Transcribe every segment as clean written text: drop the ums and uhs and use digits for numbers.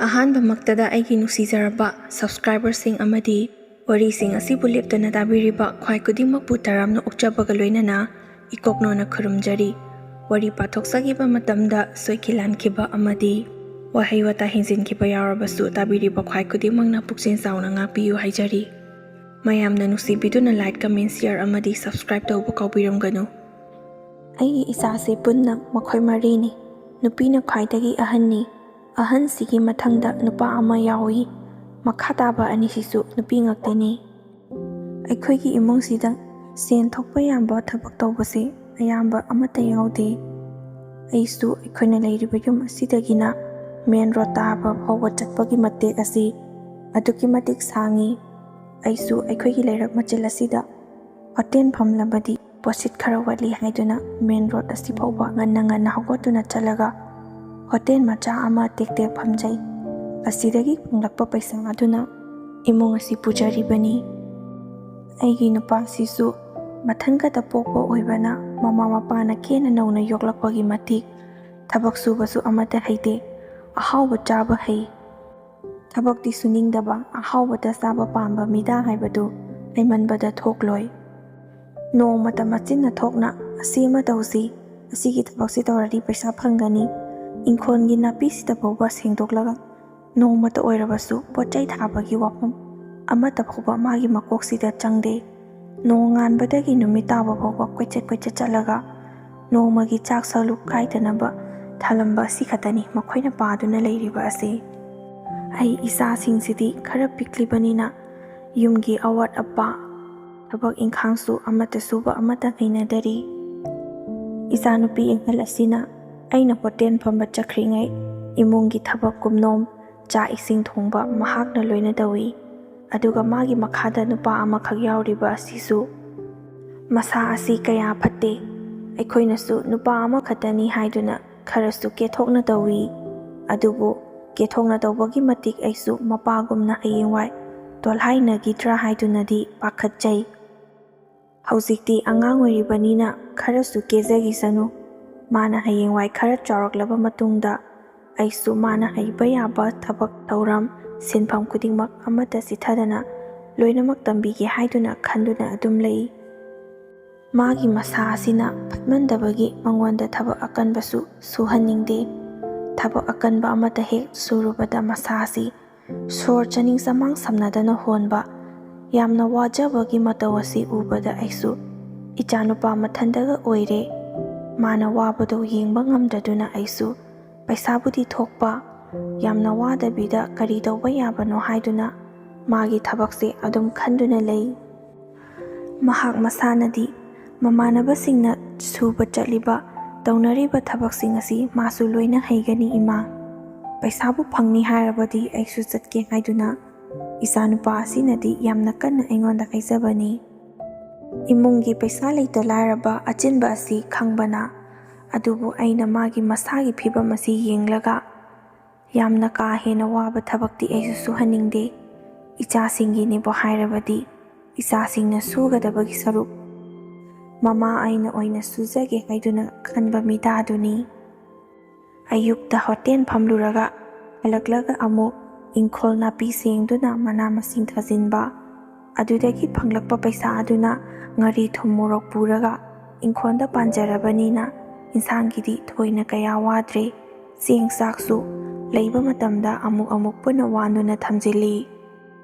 ꯑꯍꯥꯟꯕꯃꯛꯇꯗ ꯑꯩꯒꯤ ꯅꯨꯡꯁꯤꯖꯔꯕ ꯁꯕꯁꯀ꯭ꯔꯥꯏꯕꯔꯁꯤꯡ ꯑꯃꯗꯤ ꯋꯥꯔꯤꯁꯤꯡ ꯑꯁꯤꯕꯨ ꯂꯦꯞꯇꯅ ꯇꯥꯕꯤꯔꯤꯕ ꯈ꯭ꯋꯥꯏ ꯈꯨꯗꯤꯡꯃꯛꯄꯨ ꯇꯔꯥꯝꯅ ꯑꯣꯛꯆꯕꯒ ꯂꯣꯏꯅꯅ ꯏꯀꯣꯛꯅꯣꯅ ꯈꯨꯔꯨꯝꯖꯔꯤ꯫ ꯋꯥꯔꯤ ꯄꯥꯊꯣꯛꯆꯈꯤꯕ ꯃꯇꯝꯗ ꯁꯣꯏꯈꯤ-ꯂꯥꯟꯈꯤꯕ ꯑꯃꯗꯤ ꯋꯥꯍꯩ ꯋꯥꯇꯥ ꯍꯦꯟꯖꯤꯟꯈꯤꯕ ꯌꯥꯎꯔꯕꯁꯨ ꯇꯥꯕꯤꯔꯤꯕ ꯈ꯭ꯋꯥꯏ ꯈꯨꯗꯤꯡꯃꯛꯅ ꯄꯨꯛꯆꯦꯜ ꯆꯥꯎꯅ ꯉꯥꯛꯄꯤꯌꯨ ꯍꯥꯏꯖꯔꯤ꯫ ꯃꯌꯥꯝꯅ ꯅꯨꯡꯁꯤꯕꯤꯗꯨꯅ ꯂꯥꯏꯛ, ꯀꯃꯦꯟ, ꯁꯤꯌꯔ ꯑꯃꯗꯤ ꯁꯕꯁꯀ꯭ꯔꯥꯏꯕ ꯇꯧꯕ ꯀꯥꯎꯕꯤꯔꯝꯒꯅꯨ꯫ ꯑꯩꯒꯤ ꯏꯆꯥꯁꯤ ꯄꯨꯟꯅ ꯃꯈꯣꯏ 4ꯅꯤ꯫ ꯅꯨꯄꯤꯅ ꯈ꯭ꯋꯥꯏꯗꯒꯤ ꯑꯍꯟꯅꯤ꯫ ꯑꯍꯟꯁꯤꯒꯤ ꯃꯊꯪꯗ ꯅꯨꯄꯥ ꯑꯃ ꯌꯥꯎꯏ꯫ ꯃꯈꯥ ꯇꯥꯕ ꯑꯅꯤꯁꯤꯁꯨ ꯅꯨꯄꯤ ꯉꯥꯛꯇꯅꯤ꯫ ꯑꯩꯈꯣꯏꯒꯤ ꯏꯃꯨꯡꯁꯤꯗ ꯁꯦꯟ ꯊꯣꯛꯄ ꯌꯥꯕ ꯊꯕꯛ ꯇꯧꯕꯁꯦ ꯑꯌꯥꯝꯕ ꯑꯃꯠꯇ ꯌꯥꯎꯗꯦ꯫ ꯑꯩꯁꯨ ꯑꯩꯈꯣꯏꯅ ꯂꯩꯔꯤꯕ ꯌꯨꯝ ꯑꯁꯤꯗꯒꯤꯅ ꯃꯦꯟ ꯔꯣꯗ ꯇꯥꯕ ꯐꯥꯎꯕ ꯆꯠꯄꯒꯤ ꯃꯇꯦꯛ ꯑꯁꯤ ꯑꯗꯨꯛꯀꯤ ꯃꯇꯤꯛ ꯁꯥꯡꯉꯤ꯫ ꯑꯩꯁꯨ ꯑꯩꯈꯣꯏꯒꯤ ꯂꯩꯔꯛ ꯃꯆꯦꯜ ꯑꯁꯤꯗ ꯍꯣꯇꯦꯜ ꯐꯝꯂꯕꯗꯤ ꯄꯣꯠꯁꯤꯠ ꯈꯔ ꯋꯥꯠꯂꯤ ꯍꯥꯏꯗꯨꯅ ꯃꯦꯟ ꯔꯣꯗ ꯑꯁꯤ ꯐꯥꯎꯕ ꯉꯟꯅ ꯍꯧꯒꯠꯇꯨꯅ ꯆꯠꯂꯒ ꯍꯣꯇꯦꯜ ꯃꯆꯥ ꯑꯃ ꯇꯦꯛ ꯐꯝꯖꯩ꯫ ꯑꯁꯤꯗꯒꯤ ꯐꯪꯂꯛꯄ ꯄꯩꯁꯥ ꯑꯗꯨꯅ ꯏꯃꯨꯡ ꯑꯁꯤ ꯄꯨꯖꯔꯤꯕꯅꯤ꯫ ꯑꯩꯒꯤ ꯅꯨꯄꯥꯁꯤꯁꯨ ꯃꯊꯟꯈꯇ ꯄꯣꯛꯄ ꯑꯣꯏꯕꯅ ꯃꯃꯥ ꯃꯄꯥꯅ ꯀꯦꯅ ꯅꯧꯅ ꯌꯣꯛꯂꯛꯄꯒꯤ ꯃꯇꯤꯛ ꯊꯕꯛ ꯁꯨꯕꯁꯨ ꯑꯃꯠꯇ ꯍꯩꯇꯦ꯫ ꯑꯍꯥꯎꯕ ꯆꯥꯕ ꯍꯩ, ꯊꯕꯛꯇꯤ ꯁꯨꯅꯤꯡꯗꯕ, ꯑꯍꯥꯎꯕꯇ ꯆꯥꯕ ꯄꯥꯝꯕ ꯃꯤꯗꯥ ꯍꯥꯏꯕꯗꯨ ꯍꯩꯃꯟꯕꯗ ꯊꯣꯛꯂꯣꯏ꯫ ꯅꯣꯡꯃꯇ ꯃꯆꯤꯟꯅ ꯊꯣꯛꯅ ꯑꯁꯤ ꯑꯃ ꯇꯧꯁꯤ, ꯑꯁꯤꯒꯤ ꯊꯕꯛꯁꯤ ꯇꯧꯔꯗꯤ ꯄꯩꯁꯥ ꯐꯪꯒꯅꯤ, ꯏꯪꯈꯣꯜꯒꯤ ꯅꯥꯄꯤꯁꯤꯗ ꯐꯥꯎꯕ ꯁꯦꯡꯗꯣꯛꯂꯒ ꯅꯣꯡꯃꯇ ꯑꯣꯏꯔꯕꯁꯨ ꯄꯣꯠꯆꯩ ꯊꯥꯕꯒꯤ ꯋꯥꯐꯝ ꯑꯃꯠꯇ ꯐꯥꯎꯕ ꯃꯥꯒꯤ ꯃꯀꯣꯛꯁꯤꯗ ꯆꯪꯗꯦ꯫ ꯅꯣꯡꯉꯥꯟꯕꯗꯒꯤ ꯅꯨꯃꯤꯠ ꯇꯥꯕ ꯐꯥꯎꯕ ꯀꯣꯏꯆꯠ ꯆꯠꯂꯒ ꯅꯣꯡꯃꯒꯤ ꯆꯥꯛ ꯁꯔꯨꯛ ꯀꯥꯏꯗꯅꯕ ꯊꯥꯂꯝꯕ ꯑꯁꯤ ꯈꯛꯇꯅꯤ ꯃꯈꯣꯏꯅ ꯄꯥꯗꯨꯅ ꯂꯩꯔꯤꯕ ꯑꯁꯤ꯫ ꯑꯩ ꯏꯆꯥꯁꯤꯡꯁꯤꯗꯤ ꯈꯔ ꯄꯤꯛꯂꯤꯕꯅꯤꯅ ꯌꯨꯝꯒꯤ ꯑꯋꯥꯠ ꯑꯄꯥ ꯊꯕꯛ ꯏꯪꯈꯥꯡꯁꯨ ꯑꯃꯠꯇ ꯁꯨꯕ ꯑꯃꯠꯇ ꯍꯩꯅꯗꯔꯤ꯫ ꯏꯆꯥꯅꯨꯄꯤ ꯑꯍꯜ ꯑꯁꯤꯅ ꯑꯩꯅ ꯍꯣꯇꯦꯜ ꯐꯝꯕ ꯆꯠꯈ꯭ꯔꯤꯉꯩ ꯏꯃꯨꯡꯒꯤ ꯊꯕꯛ ꯀꯨꯝꯅꯣꯝ, ꯆꯥꯛ ꯏꯁꯤꯡ ꯊꯣꯡꯕ ꯃꯍꯥꯛꯅ ꯂꯣꯏꯅ ꯇꯧꯏ꯫ ꯑꯗꯨꯒ ꯃꯥꯒꯤ ꯃꯈꯥꯗ ꯅꯨꯄꯥ ꯑꯃꯈꯛ ꯌꯥꯎꯔꯤꯕ ꯑꯁꯤꯁꯨ ꯃꯁꯥ ꯑꯁꯤ ꯀꯌꯥ ꯐꯠꯇꯦ꯫ ꯑꯩꯈꯣꯏꯅꯁꯨ ꯅꯨꯄꯥ ꯑꯃꯈꯛꯇꯅꯤ ꯍꯥꯏꯗꯨꯅ ꯈꯔꯁꯨ ꯀꯦꯊꯣꯛꯅ ꯇꯧꯏ꯫ ꯑꯗꯨꯕꯨ ꯀꯦꯊꯣꯛꯅ ꯇꯧꯕꯒꯤ ꯃꯇꯤꯛ ꯑꯩꯁꯨ ꯃꯄꯥꯒꯨꯝꯅ ꯍꯌꯦꯡꯋꯥꯏ ꯇꯣꯜꯍꯥꯏꯅꯈꯤꯗ꯭ꯔꯥ ꯍꯥꯏꯗꯨꯅꯗꯤ ꯄꯥꯈꯠꯆꯩ꯫ ꯍꯧꯖꯤꯛꯇꯤ ꯑꯉꯥꯡ ꯑꯣꯏꯔꯤꯕꯅꯤꯅ ꯈꯔꯁꯨ ꯀꯦꯖꯈꯤꯁꯅꯨ꯫ ꯃꯥꯅ ꯍꯌꯦꯡꯋꯥꯏ ꯈꯔ ꯆꯥꯎꯔꯛꯂꯕ ꯃꯇꯨꯡꯗ ꯑꯩꯁꯨ ꯃꯥꯅ ꯍꯩꯕ ꯌꯥꯕ ꯊꯕꯛ ꯊꯧꯔꯝ, ꯁꯤꯟꯐꯝ ꯈꯨꯗꯤꯡꯃꯛ ꯑꯃꯠꯇ ꯆꯤꯊꯗꯅ ꯂꯣꯏꯅꯃꯛ ꯇꯝꯕꯤꯒꯦ ꯍꯥꯏꯗꯨꯅ ꯈꯟꯗꯨꯅ ꯑꯗꯨꯝ ꯂꯩ꯫ ꯃꯥꯒꯤ ꯃꯁꯥ ꯑꯁꯤꯅ ꯐꯠꯃꯟꯗꯕꯒꯤ ꯃꯉꯣꯟꯗ ꯊꯕꯛ ꯑꯀꯟꯕꯁꯨ ꯁꯨꯍꯟꯅꯤꯡꯗꯦ꯫ ꯊꯕꯛ ꯑꯀꯟꯕ ꯑꯃꯠꯇ ꯍꯦꯛ ꯁꯨꯔꯨꯕꯗ ꯃꯁꯥ ꯑꯁꯤ ꯁꯣꯔ ꯆꯥꯅꯤꯡ ꯆꯃꯥꯡ ꯁꯝꯅꯗꯅ ꯍꯣꯟꯕ, ꯌꯥꯝꯅ ꯋꯥꯖꯕꯒꯤ ꯃꯇꯧ ꯑꯁꯤ ꯎꯕꯗ ꯑꯩꯁꯨ ꯏꯆꯥꯅꯨꯄꯥ ꯃꯊꯟꯇꯒ ꯑꯣꯏꯔꯦ꯫ ꯃꯥꯅ ꯋꯥꯕꯗꯣ ꯌꯦꯡꯕ ꯉꯝꯗꯗꯨꯅ ꯑꯩꯁꯨ ꯄꯩꯁꯥꯕꯨꯗꯤ ꯊꯣꯛꯄ, ꯌꯥꯝꯅ ꯋꯥꯗꯕꯤꯗ ꯀꯔꯤ ꯇꯧꯕ ꯌꯥꯕꯅꯣ ꯍꯥꯏꯗꯨꯅ ꯃꯥꯒꯤ ꯊꯕꯛꯁꯦ ꯑꯗꯨꯝ ꯈꯟꯗꯨꯅ ꯂꯩ꯫ ꯃꯍꯥꯛ ꯃꯁꯥꯅꯗꯤ ꯃꯃꯥꯟꯅꯕꯁꯤꯡꯅ ꯁꯨꯕ ꯆꯠꯂꯤꯕ, ꯇꯧꯅꯔꯤꯕ ꯊꯕꯛꯁꯤꯡ ꯑꯁꯤ ꯃꯥꯁꯨ ꯂꯣꯏꯅ ꯍꯩꯒꯅꯤ ꯏꯃꯥ, ꯄꯩꯁꯥꯕꯨ ꯐꯪꯅꯤ ꯍꯥꯏꯔꯕꯗꯤ ꯑꯩꯁꯨ ꯆꯠꯀꯦ ꯍꯥꯏꯗꯨꯅ ꯏꯆꯥꯅꯨꯄꯥ ꯑꯁꯤꯅꯗꯤ ꯌꯥꯝꯅ ꯀꯟꯅ ꯑꯩꯉꯣꯟꯗ ꯍꯥꯏꯖꯕꯅꯤ꯫ ꯏꯃꯨꯡꯒꯤ ꯄꯩꯁꯥ ꯂꯩꯇ ꯂꯥꯏꯔꯕ ꯑꯆꯤꯟꯕ ꯑꯁꯤ ꯈꯪꯕꯅ, ꯑꯗꯨꯕꯨ ꯑꯩꯅ ꯃꯥꯒꯤ ꯃꯁꯥꯒꯤ ꯐꯤꯕꯝ ꯑꯁꯤ ꯌꯦꯡꯂꯒ ꯌꯥꯝꯅ ꯀꯥ ꯍꯦꯟꯅꯋꯥꯕ ꯊꯕꯛꯇꯤ ꯑꯩꯁꯨ ꯁꯨꯍꯟꯅꯤꯡꯗꯦ꯫ ꯏꯆꯥꯁꯤꯡꯒꯤꯅꯤꯕꯨ ꯍꯥꯏꯔꯕꯗꯤ ꯏꯆꯥꯁꯤꯡꯅ ꯁꯨꯒꯗꯕꯒꯤ ꯁꯔꯨꯛ ꯃꯃꯥ ꯑꯩꯅ ꯑꯣꯏꯅ ꯁꯨꯖꯒꯦ ꯍꯥꯏꯗꯨꯅ ꯈꯟꯕ ꯃꯤꯗꯥꯗꯨꯅꯤ꯫ ꯑꯌꯨꯛꯇ ꯍꯣꯇꯦꯜ ꯐꯝꯂꯨꯔꯒ ꯍꯜꯂꯛꯂꯒ ꯑꯃꯨꯛ ꯏꯪꯈꯣꯜ ꯅꯥꯄꯤ ꯁꯦꯡꯗꯨꯅ ꯃꯅꯥ ꯃꯁꯤꯡ ꯊꯥꯖꯤꯟꯕ, ꯑꯗꯨꯗꯒꯤ ꯐꯪꯂꯛꯄ ꯄꯩꯁా ꯑꯗꯨꯅ ꯉꯥꯔꯤ ꯊꯨꯝ ꯃꯣꯔꯣꯛ ꯄꯨꯔꯒ ꯏꯪꯈꯣꯜꯗ ꯄꯥꯟꯖꯔꯕꯅꯤꯅ ꯏꯟꯁꯥꯡꯒꯤꯗꯤ ꯊꯣꯏꯅ ꯀꯌా ꯋꯥꯗ꯭ꯔꯦ꯫ ꯆꯦꯡ ꯆꯥꯛꯁꯨ ꯂꯩꯕ ꯃꯇꯝꯗ ꯑꯃꯨꯛ ꯄꯨꯟꯅ ꯋꯥꯟꯗꯨꯅ ꯊꯝꯖꯤꯜꯂꯤ꯫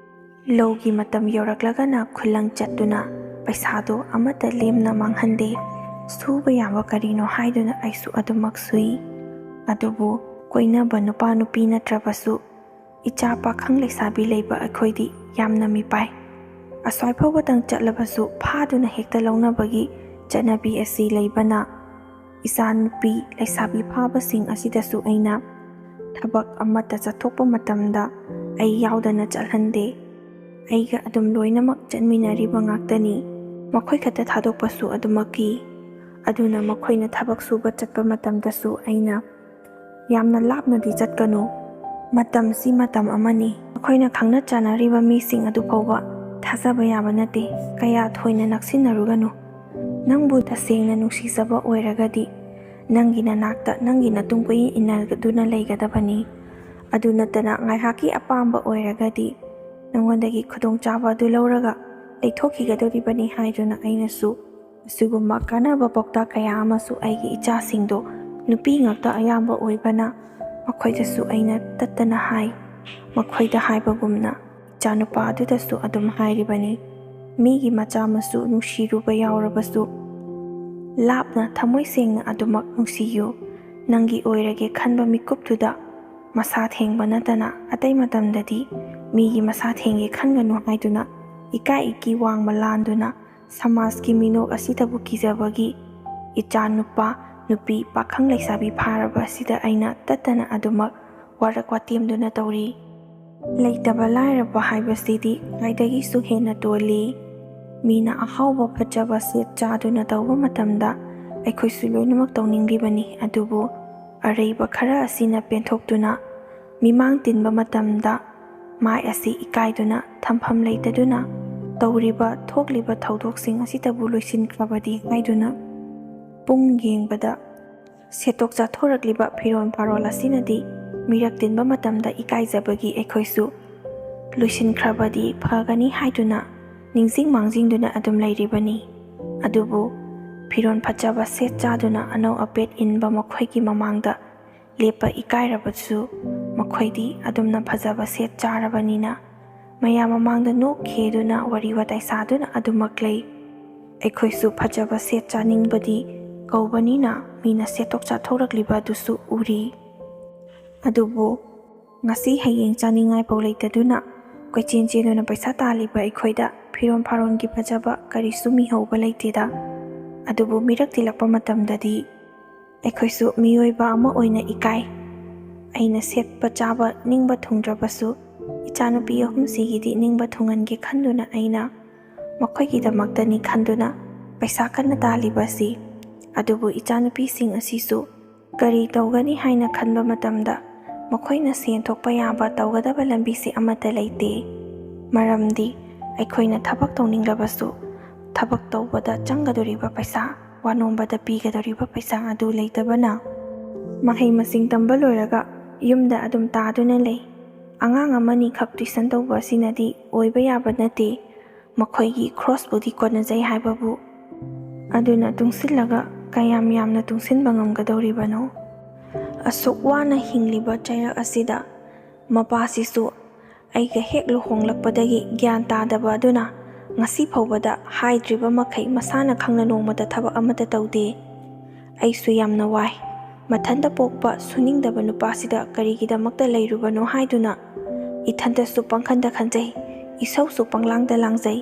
ꯂꯧꯒꯤ ꯃꯇꯝ ꯌꯧꯔꯛꯂꯒꯅ ꯈꯨꯜꯂꯪ ꯆꯠꯇꯨꯅ ꯄꯩꯁꯥꯗꯣ ꯑꯃꯠꯇ ꯂꯦꯝꯅ ꯃꯥꯡꯍꯟꯗꯦ꯫ ꯁꯨꯕ ꯌꯥꯕ ꯀꯔꯤꯅꯣ ꯍꯥꯏꯗꯨꯅ ꯑꯩꯁꯨ ꯑꯗꯨꯃꯛ ꯁꯨꯏ꯫ ꯑꯗꯨꯕꯨ ꯀꯣꯏꯅꯕ ꯅꯨꯄꯥ ꯅꯨꯄꯤ ꯅꯠꯇ꯭ꯔꯕꯁꯨ ꯏꯆꯥ ꯄꯥꯈꯪ ꯂꯩꯁꯥꯕꯤ ꯂꯩꯕ ꯑꯩꯈꯣꯏꯗꯤ ꯌꯥꯝꯅ ꯃꯤꯄꯥꯏ꯫ ꯑꯁ꯭ꯋꯥꯏ ꯐꯥꯎꯕꯇꯪ ꯆꯠꯂꯕꯁꯨ ꯐꯥꯗꯨꯅ ꯍꯦꯛꯇ ꯂꯧꯅꯕꯒꯤ ꯆꯠꯅꯕꯤ ꯑꯁꯤ ꯂꯩꯕꯅ ꯏꯆꯥ ꯅꯨꯄꯤ ꯂꯩꯁꯥꯕꯤ ꯐꯥꯕꯁꯤꯡ ꯑꯁꯤꯗꯁꯨ ꯑꯩꯅ ꯊꯕꯛ ꯑꯃꯠꯇ ꯆꯠꯊꯣꯛꯄ ꯃꯇꯝꯗ ꯑꯩ ꯌꯥꯎꯗꯅ ꯆꯠꯍꯟꯗꯦ꯫ ꯑꯩꯒ ꯑꯗꯨꯝ ꯂꯣꯏꯅꯃꯛ ꯆꯠꯃꯤꯟꯅꯔꯤꯕ ꯉꯥꯛꯇꯅꯤ꯫ ꯃꯈꯣꯏ ꯈꯛꯇ ꯊꯥꯗꯣꯛꯄꯁꯨ ꯑꯗꯨꯃꯛꯀꯤ꯫ ꯑꯗꯨꯅ ꯃꯈꯣꯏꯅ ꯊꯕꯛ ꯁꯨꯕ ꯆꯠꯄ ꯃꯇꯝꯗꯁꯨ ꯑꯩꯅ ꯌꯥꯝꯅ ꯂꯥꯞꯅꯗꯤ ꯆꯠꯀꯅꯨ, ꯃꯇꯝꯁꯤ ꯃꯇꯝ ꯑꯃꯅꯤ, ꯑꯩꯈꯣꯏꯅ ꯈꯪꯅ ꯆꯥꯟꯅꯔꯤꯕ ꯃꯤꯁꯤꯡ ꯑꯗꯨ ꯐꯥꯎꯕ ꯊꯥꯖꯕ ꯌꯥꯕ ꯅꯠꯇꯦ, ꯀꯌా ꯊꯣꯏꯅ ꯅꯛꯁꯤꯟꯅꯔꯨꯒꯅꯨ꯫ ꯅꯪꯕꯨ ꯇꯁꯦꯡꯅ ꯅꯨꯡꯁꯤꯖꯕ ꯑꯣꯏꯔꯒꯗꯤ ꯅꯪꯒꯤ ꯅꯅꯥꯛꯇ ꯅꯪꯒꯤ ꯅꯇꯨꯡ ꯀꯣꯏꯏꯟ ꯏꯟꯅꯗꯨꯅ ꯂꯩꯒꯗꯕꯅꯤ꯫ ꯑꯗꯨ ꯅꯠꯇꯅ ꯉꯥꯏꯍꯥꯛꯀꯤ ꯑꯄꯥꯝꯕ ꯑꯣꯏꯔꯒꯗꯤ ꯅꯉꯣꯟꯗꯒꯤ ꯈꯨꯗꯣꯡꯆꯥꯕ ꯑꯗꯨ ꯂꯧꯔꯒ ꯂꯩꯊꯣꯛꯈꯤꯒꯗꯧꯔꯤꯕꯅꯤ ꯍꯥꯏꯗꯨꯅ ꯑꯩꯅꯁꯨ ꯑꯁꯤꯒꯨꯝꯕ ꯀꯥꯟꯅꯕ ꯄꯥꯎꯇꯥꯛ ꯀꯌꯥ ꯑꯃꯁꯨ ꯑꯩꯒꯤ ꯏꯆꯥꯁꯤꯡꯗꯣ ꯅꯨꯄꯤ ꯉꯥꯛꯇ ꯑꯌꯥꯝꯕ ꯑꯣꯏꯕꯅ ꯃꯈꯣꯏꯗꯁꯨ ꯑꯩꯅ ꯇꯠꯇꯅ ꯍꯥꯏ꯫ ꯃꯈꯣꯏꯗ ꯍꯥꯏꯕꯒꯨꯝꯅ ꯏꯆꯥꯅꯨꯄꯥ ꯑꯗꯨꯗꯁꯨ ꯑꯗꯨꯝ ꯍꯥꯏꯔꯤꯕꯅꯤ꯫ ꯃꯤꯒꯤ ꯃꯆꯥ ꯃꯁꯨ ꯅꯨꯡꯁꯤꯔꯨꯕ ꯌꯥꯎꯔꯕꯁꯨ ꯂꯥꯞꯅ ꯊꯃꯣꯏ ꯁꯦꯡꯅ ꯑꯗꯨꯃꯛ ꯅꯨꯡꯁꯤꯌꯨ꯫ ꯅꯪꯒꯤ ꯑꯣꯏꯔꯒꯦ ꯈꯟꯕ ꯃꯤꯀꯨꯞꯇꯨꯗ ꯃꯁꯥ ꯊꯦꯡꯕ ꯅꯠꯇꯅ ꯑꯇꯩ ꯃꯇꯝꯗꯗꯤ ꯃꯤꯒꯤ ꯃꯁꯥ ꯊꯦꯡꯒꯦ ꯈꯟꯒꯅꯨ ꯍꯥꯏꯗꯨꯅ ꯏꯀꯥꯏ ꯏꯀꯤ ꯋꯥꯡꯃ ꯂꯥꯟꯗꯨꯅ ꯁꯃꯥꯖꯀꯤ ꯃꯤꯅꯣꯛ ꯑꯁꯤꯗꯕꯨ ꯀꯤꯖꯕꯒꯤ ꯏꯆꯥ ꯅꯨꯄꯥ ꯅꯨꯄꯤ ꯄꯥꯈꯪ ꯂꯩꯁꯥꯕꯤ ꯐꯥꯔꯕ ꯑꯁꯤꯗ ꯑꯩꯅ ꯇꯠꯇꯅ ꯑꯗꯨꯃꯛ ꯋꯥꯔꯛ ꯋꯥꯇꯦꯝꯗꯨꯅ ꯇꯧꯔꯤ꯫ ꯂꯩꯇꯕ ꯂꯥꯏꯔꯕ ꯍꯥꯏꯕꯁꯤꯗꯤ ꯈ꯭ꯋꯥꯏꯗꯒꯤꯁꯨ ꯍꯦꯟꯅ ꯇꯣꯜꯂꯤ꯫ ꯃꯤꯅ ꯑꯍꯥꯎꯕ ꯐꯖꯕ ꯁꯦꯠ ꯆꯥꯗꯨꯅ ꯇꯧꯕ ꯃꯇꯝꯗ ꯑꯩꯈꯣꯏꯁꯨ ꯂꯣꯏꯅꯃꯛ ꯇꯧꯅꯤꯡꯂꯤꯕꯅꯤ꯫ ꯑꯗꯨꯕꯨ ꯑꯔꯩꯕ ꯈꯔ ꯑꯁꯤꯅ ꯄꯦꯟꯊꯣꯛꯇꯨꯅ ꯃꯤꯃꯥꯡ ꯇꯤꯟꯕ ꯃꯇꯝꯗ ꯃꯥꯏ ꯑꯁꯤ ꯏꯀꯥꯏꯗꯨꯅ ꯊꯝꯐꯝ ꯂꯩꯇꯗꯨꯅ ꯇꯧꯔꯤꯕ ꯊꯣꯛꯂꯤꯕ ꯊꯧꯗꯣꯛꯁꯤꯡ ꯑꯁꯤꯗꯕꯨ ꯂꯣꯏꯁꯤꯟꯈ꯭ꯔꯕꯗꯤ ꯍꯥꯏꯗꯨꯅ ꯄꯨꯡ ꯌꯦꯡꯕꯗ ꯁꯦꯠꯇꯣꯛ ꯆꯥꯊꯣꯔꯛꯂꯤꯕ ꯐꯤꯔꯣꯜ ꯐꯥꯔꯣꯜ ꯑꯁꯤꯅꯗꯤ ꯃꯤꯔꯛ ꯇꯤꯟꯕ ꯃꯇꯝꯗ ꯏꯀꯥꯏꯖꯕꯒꯤ ꯑꯩꯈꯣꯏꯁꯨ ꯂꯣꯏꯁꯤꯟꯈ꯭ꯔꯕꯗꯤ ꯐꯒꯅꯤ ꯍꯥꯏꯗꯨꯅ ꯅꯤꯡꯁꯤꯡ ꯃꯥꯡꯖꯤꯡꯗꯨꯅ ꯑꯗꯨꯝ ꯂꯩꯔꯤꯕꯅꯤ꯫ ꯑꯗꯨꯕꯨ ꯐꯤꯔꯣꯜ ꯐꯖꯕ ꯁꯦꯠ ꯆꯥꯗꯨꯅ ꯑꯅꯧ ꯑꯄꯦꯠ ꯏꯟꯕ ꯃꯈꯣꯏꯒꯤ ꯃꯃꯥꯡꯗ ꯂꯦꯞꯄ ꯏꯀꯥꯏꯔꯕꯁꯨ ꯃꯈꯣꯏꯗꯤ ꯑꯗꯨꯝꯅ ꯐꯖꯕ ꯁꯦꯠ ꯆꯥꯔꯕꯅꯤꯅ ꯃꯌꯥꯝ ꯃꯃꯥꯡꯗ ꯅꯣꯛꯈꯦꯗꯨꯅ ꯋꯥꯔꯤ ꯋꯥꯇꯥꯏ ꯁꯥꯗꯨꯅ ꯑꯗꯨꯃꯛ ꯂꯩ꯫ ꯑꯩꯈꯣꯏꯁꯨ ꯐꯖꯕ ꯁꯦꯠ ꯆꯥꯅꯤꯡꯕꯗꯤ ꯀꯧꯕꯅꯤꯅ ꯃꯤꯅ ꯁꯦꯠꯇꯣꯛ ꯆꯥꯊꯣꯔꯛꯂꯤꯕ ꯑꯗꯨꯁꯨ ꯎꯔꯤ꯫ ꯑꯗꯨꯕꯨ ꯉꯁꯤ ꯍꯌꯦꯡ ꯆꯥꯅꯤꯡꯉꯥꯏꯐꯥꯎ ꯂꯩꯇꯗꯨꯅ ꯀꯣꯏꯆꯦꯟ ꯆꯦꯟꯗꯨꯅ ꯄꯩꯁꯥ ꯇꯥꯜꯂꯤꯕ ꯑꯩꯈꯣꯏꯗ ꯐꯤꯔꯣꯜ ꯐꯥꯔꯣꯜꯒꯤ ꯐꯖꯕ ꯀꯔꯤꯁꯨ ꯃꯤꯍꯧꯕ ꯂꯩꯇꯦꯗ꯫ ꯑꯗꯨꯕꯨ ꯃꯤꯔꯛ ꯇꯤꯜꯂꯛꯄ ꯃꯇꯝꯗꯗꯤ ꯑꯩꯈꯣꯏꯁꯨ ꯃꯤꯑꯣꯏꯕ ꯑꯃ ꯑꯣꯏꯅ ꯏꯀꯥꯏ꯫ ꯑꯩꯅ ꯁꯦꯠꯄ ꯆꯥꯕ ꯅꯤꯡꯕ ꯊꯨꯡꯗ꯭ꯔꯕꯁꯨ ꯏꯆꯥꯅꯨꯄꯤ ꯑꯍꯨꯝꯁꯤꯒꯤꯗꯤ ꯅꯤꯡꯕ ꯊꯨꯡꯍꯟꯒꯦ ꯈꯟꯗꯨꯅ ꯑꯩꯅ ꯃꯈꯣꯏꯒꯤꯗꯃꯛꯇꯅꯤ ꯈꯟꯗꯨꯅ ꯄꯩꯁꯥ ꯀꯟꯅ ꯇꯥꯜꯂꯤꯕꯁꯤ꯫ ꯑꯗꯨꯕꯨ ꯏꯆꯥꯅꯨꯄꯤꯁꯤꯡ ꯑꯁꯤꯁꯨ ꯀꯔꯤ ꯇꯧꯒꯅꯤ ꯍꯥꯏꯅ ꯈꯟꯕ ꯃꯇꯝꯗ ꯃꯈꯣꯏꯅ ꯁꯦꯟ ꯊꯣꯛꯄ ꯌꯥꯕ ꯇꯧꯒꯗꯕ ꯂꯝꯕꯤꯁꯤ ꯑꯃꯠꯇ ꯂꯩꯇꯦ꯫ ꯃꯔꯝꯗꯤ ꯑꯩꯈꯣꯏꯅ ꯊꯕꯛ ꯇꯧꯅꯤꯡꯂꯕꯁꯨ ꯊꯕꯛ ꯇꯧꯕꯗ ꯆꯪꯒꯗꯧꯔꯤꯕ ꯄꯩꯁꯥ, ꯋꯥꯅꯣꯝꯕꯗ ꯄꯤꯒꯗꯧꯔꯤꯕ ꯄꯩꯁꯥ ꯑꯗꯨ ꯂꯩꯇꯕꯅ ꯃꯍꯩ ꯃꯁꯤꯡ ꯇꯝꯕ ꯂꯣꯏꯔꯒ ꯌꯨꯝꯗ ꯑꯗꯨꯝ ꯇꯥꯗꯨꯅ ꯂꯩ꯫ ꯑꯉꯥꯡ ꯑꯃꯅꯤꯈꯛ ꯇꯨꯏꯁꯟ ꯇꯧꯕ ꯑꯁꯤꯅꯗꯤ ꯑꯣꯏꯕ ꯌꯥꯕ ꯅꯠꯇꯦ꯫ ꯃꯈꯣꯏꯒꯤ ꯈ꯭ꯔꯣꯁꯄꯨꯗꯤ ꯀꯣꯟꯅꯖꯩ ꯍꯥꯏꯕꯕꯨ ꯑꯗꯨꯅ ꯇꯨꯡꯁꯤꯜꯂꯒ ꯀꯌꯥꯝ ꯌꯥꯝꯅ ꯇꯨꯡꯁꯤꯟꯕ ꯉꯝꯒꯗꯧꯔꯤꯕꯅꯣ? ꯑꯁꯨꯛ ꯋꯥꯅ ꯍꯤꯡꯂꯤꯕ ꯆꯩꯔꯛ ꯑꯁꯤꯗ ꯃꯄꯥꯁꯤꯁꯨ ꯑꯩꯒ ꯍꯦꯛ ꯂꯨꯍꯣꯡꯂꯛꯄꯗꯒꯤ ꯒ꯭ꯌꯥꯟ ꯇꯥꯗꯕ ꯑꯗꯨꯅ ꯉꯁꯤ ꯐꯥꯎꯕꯗ ꯍꯥꯏꯗ꯭ꯔꯤꯕ ꯃꯈꯩ ꯃꯁꯥꯅ ꯈꯪꯅ ꯅꯣꯡꯃꯗ ꯊꯕꯛ ꯑꯃꯠꯇ ꯇꯧꯗꯦ꯫ ꯑꯩꯁꯨ ꯌꯥꯝꯅ ꯋꯥꯏ꯫ ꯃꯊꯟꯇ ꯄꯣꯛꯄ ꯁꯨꯅꯤꯡꯗꯕ ꯅꯨꯄꯥꯁꯤꯗ ꯀꯔꯤꯒꯤꯗꯃꯛꯇ ꯂꯩꯔꯨꯕꯅꯣ ꯍꯥꯏꯗꯨꯅ ꯏꯊꯟꯇꯁꯨ ꯄꯪꯈꯟꯗ ꯈꯟꯖꯩ, ꯏꯁꯧꯁꯨ ꯄꯪꯂꯥꯡꯗ ꯂꯥꯡꯖꯩ꯫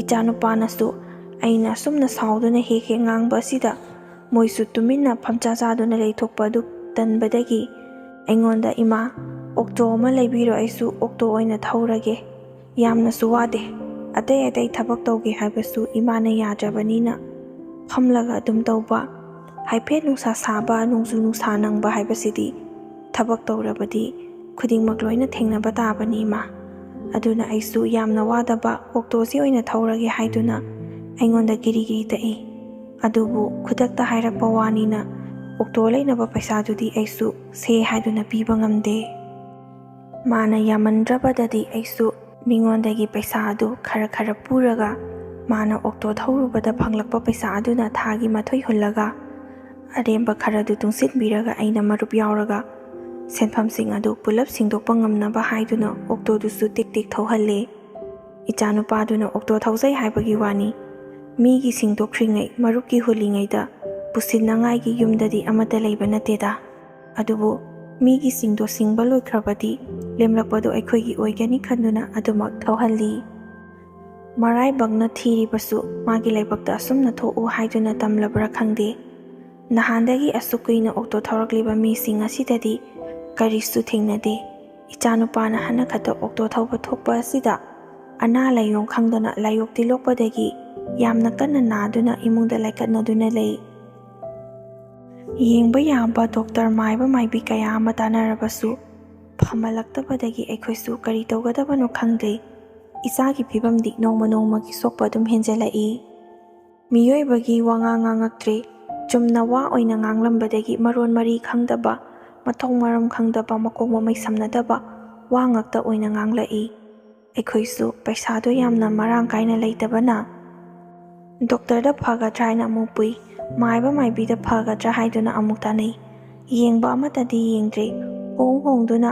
ꯏꯆꯥꯅꯨꯄꯥꯅꯁꯨ ꯑꯩꯅ ꯑꯁꯨꯝꯅ ꯁꯥꯎꯗꯨꯅ ꯍꯦꯛ ꯍꯦꯛ ꯉꯥꯡꯕ ꯑꯁꯤꯗ ꯃꯣꯏꯁꯨ ꯇꯨꯃꯤꯟꯅ ꯐꯝꯆꯥ ꯆꯥꯗꯨꯅ ꯂꯩꯊꯣꯛꯄ ꯑꯗꯨ ꯇꯟꯕꯗꯒꯤ ꯑꯩꯉꯣꯟꯗ "ꯏꯃꯥ, ꯑꯣꯛꯇꯣ ꯑꯃ ꯂꯩꯕꯤꯔꯣ, ꯑꯩꯁꯨ ꯑꯣꯛꯇꯣ ꯑꯣꯏꯅ ꯊꯧꯔꯒꯦ, ꯌꯥꯝꯅꯁꯨ ꯋꯥꯗꯦ, ꯑꯇꯩ ꯑꯇꯩ ꯊꯕꯛ ꯇꯧꯒꯦ ꯍꯥꯏꯕꯁꯨ ꯏꯃꯥꯅ ꯌꯥꯗ꯭ꯔꯕꯅꯤꯅ ꯐꯝꯂꯒ ꯑꯗꯨꯝ ꯇꯧꯕ, ꯍꯥꯏꯐꯦꯠ ꯅꯨꯡꯁꯥ ꯁꯥꯕ ꯅꯣꯡꯖꯨ ꯅꯨꯡꯁꯥ ꯅꯪꯕ ꯍꯥꯏꯕꯁꯤꯗꯤ ꯊꯕꯛ ꯇꯧꯔꯕꯗꯤ ꯈꯨꯗꯤꯡꯃꯛ ꯂꯣꯏꯅ ꯊꯦꯡꯅꯕ ꯇꯥꯕꯅꯤ ꯏꯃꯥ꯫ ꯑꯗꯨꯅ ꯑꯩꯁꯨ ꯌꯥꯝꯅ ꯋꯥꯗꯕ ꯑꯣꯛꯇꯣꯁꯤ ꯑꯣꯏꯅ ꯊꯧꯔꯒꯦ" ꯍꯥꯏꯗꯨꯅ ꯑꯩꯉꯣꯟꯗ ꯒꯤꯔꯤ ꯒꯤꯔꯤ ꯇꯛꯏ꯫ ꯑꯗꯨꯕꯨ ꯈꯨꯗꯛꯇ ꯍꯥꯏꯔꯛꯄ ꯋꯥꯅꯤꯅ ꯑꯣꯛꯇꯣ ꯂꯩꯅꯕ ꯄꯩꯁꯥꯗꯨꯗꯤ ꯑꯩꯁꯨ ꯁꯦ ꯍꯥꯏꯗꯨꯅ ꯄꯤꯕ ꯉꯝꯗꯦ꯫ ꯃꯥꯅ ꯌꯥꯃꯟꯗ꯭ꯔꯕꯗꯗꯤ ꯑꯩꯁꯨ ꯃꯤꯉꯣꯟꯗꯒꯤ ꯄꯩꯁꯥ ꯑꯗꯨ ꯈꯔ ꯈꯔ ꯄꯨꯔꯒ ꯃꯥꯅ ꯑꯣꯛꯇꯣ ꯊꯧꯔꯨꯕꯗ ꯐꯪꯂꯛꯄ ꯄꯩꯁꯥ ꯑꯗꯨꯅ ꯊꯥꯒꯤ ꯃꯊꯣꯏ ꯍꯨꯜꯂꯒ ꯑꯔꯦꯝꯕ ꯈꯔꯗꯨ ꯇꯨꯡꯁꯤꯟꯕꯤꯔꯒ ꯑꯩꯅ ꯃꯔꯨꯞ ꯌꯥꯎꯔꯒ ꯁꯦꯟꯐꯝꯁꯤꯡ ꯑꯗꯨ ꯄꯨꯂꯞ ꯁꯤꯡꯗꯣꯛꯄ ꯉꯝꯅꯕ ꯍꯥꯏꯗꯨꯅ ꯑꯣꯛꯇꯣꯗꯨꯁꯨ ꯇꯤꯛ ꯇꯤꯛ ꯊꯧꯍꯜꯂꯦ꯫ ꯏꯆꯥꯅꯨꯄꯥꯗꯨꯅ ꯑꯣꯛꯇꯣ ꯊꯧꯖꯩ ꯍꯥꯏꯕꯒꯤ ꯋꯥꯅꯤ, ꯃꯤꯒꯤ ꯁꯤꯡꯗꯣꯛꯈ꯭ꯔꯤꯉꯩ ꯃꯔꯨꯞꯀꯤ ꯍꯨꯜꯂꯤꯉꯩꯗ ꯄꯨꯁꯤꯟꯅꯉꯥꯏꯒꯤ ꯌꯨꯝꯗꯗꯤ ꯑꯃꯠꯇ ꯂꯩꯕ ꯅꯠꯇꯦꯗ꯫ ꯑꯗꯨꯕꯨ ꯃꯤꯒꯤ ꯁꯤꯡꯗꯣ ꯁꯤꯡꯕ ꯂꯣꯏꯈ꯭ꯔꯕꯗꯤ ꯂꯦꯝꯂꯛꯄꯗꯨ ꯑꯩꯈꯣꯏꯒꯤ ꯑꯣꯏꯒꯅꯤ ꯈꯟꯗꯨꯅ ꯑꯗꯨꯃꯛ ꯊꯧꯍꯜꯂꯤ꯫ ꯃꯔꯥꯏꯕꯛꯅ ꯊꯤꯔꯤꯕꯁꯨ ꯃꯥꯒꯤ ꯂꯥꯏꯕꯛꯇ ꯑꯁꯨꯝꯅ ꯊꯣꯛꯎ ꯍꯥꯏꯗꯨꯅ ꯇꯝꯂꯕ꯭ꯔꯥ ꯈꯪꯗꯦ꯫ ꯅꯍꯥꯟꯗꯒꯤ ꯑꯁꯨꯛ ꯀꯨꯏꯅ ꯑꯣꯛꯇꯣ ꯊꯧꯔꯛꯂꯤꯕ ꯃꯤꯁꯤꯡ ꯑꯁꯤꯗꯗꯤ ꯀꯔꯤꯁꯨ ꯊꯦꯡꯅꯗꯦ꯫ ꯏꯆꯥꯅꯨꯄꯥꯅ ꯍꯟꯗꯛꯈꯛꯇ ꯑꯣꯛꯇꯣ ꯊꯧꯕ ꯊꯣꯛꯄ ꯑꯁꯤꯗ ꯑꯅꯥ ꯂꯥꯏꯌꯣꯡ ꯈꯪꯗꯅ ꯂꯥꯏꯑꯣꯛ ꯇꯤꯜꯂꯣꯛꯄꯗꯒꯤ ꯌꯥꯝꯅ ꯀꯟꯅ ナꯗꯨꯅ ꯏꯃꯨꯡꯗ ꯂꯩꯀꯠꯅꯗꯨꯅ ꯂꯩ꯫ ꯌꯦꯡꯕ ꯌꯥꯕ ꯗꯣꯛꯇꯔ ꯃꯥꯏꯕ ꯃꯥꯏꯕꯤ ꯀꯌꯥ ꯑꯃ ꯇꯥꯟꯅꯔꯕꯁꯨ ꯐꯃꯜꯂꯛꯇꯕꯗꯒꯤ ꯑꯩꯈꯣꯏꯁꯨ ꯀꯔꯤ ꯇꯧꯒꯗꯕꯅꯣ ꯈꯪꯗꯦ꯫ ꯏꯆꯥꯒꯤ ꯐꯤꯕꯝꯗꯤ ꯅꯣꯡꯃ ꯅꯣꯡꯃꯒꯤ ꯁꯣꯛꯄ ꯑꯗꯨꯝ ꯍꯦꯟꯖꯜꯂꯛꯏ꯫ ꯃꯤꯑꯣꯏꯕꯒꯤ ꯋꯥꯉꯥꯡ ꯉꯥꯡꯉꯛꯇ꯭ꯔꯦ, ꯆꯨꯝꯅ ꯋꯥ ꯑꯣꯏꯅ ꯉꯥꯡꯂꯝꯕꯗꯒꯤ ꯃꯔꯣꯟ ꯃꯔꯤ ꯈꯪꯗꯕ ꯃꯊꯣꯡ ꯃꯔꯝ ꯈꯪꯗꯕ ꯃꯀꯣꯛ ꯃꯃꯩ ꯁꯝꯅꯗꯕ ꯋꯥ ꯉꯥꯛꯇ ꯑꯣꯏꯅ ꯉꯥꯡꯂꯛꯏ꯫ ꯑꯩꯈꯣꯏꯁꯨ ꯄꯩꯁꯥꯗꯣ ꯌꯥꯝꯅ ꯃꯔꯥꯡ ꯀꯥꯏꯅ ꯂꯩꯇꯕꯅ ꯗꯣꯛꯇꯔꯗ ꯐꯒꯗ꯭ꯔꯥ ꯍꯥꯏꯅ ꯑꯃꯨꯛ ꯄꯨꯏ, ꯃꯥꯏꯕ ꯃꯥꯏꯕꯤꯗ ꯐꯒꯗ꯭ꯔꯥ ꯍꯥꯏꯗꯨꯅ ꯑꯃꯨꯛ ꯇꯥꯅꯩ꯫ ꯌꯦꯡꯕ ꯑꯃꯠꯇꯗꯤ ꯌꯦꯡꯗ꯭ꯔꯦ, ꯍꯣꯡꯗꯨꯅ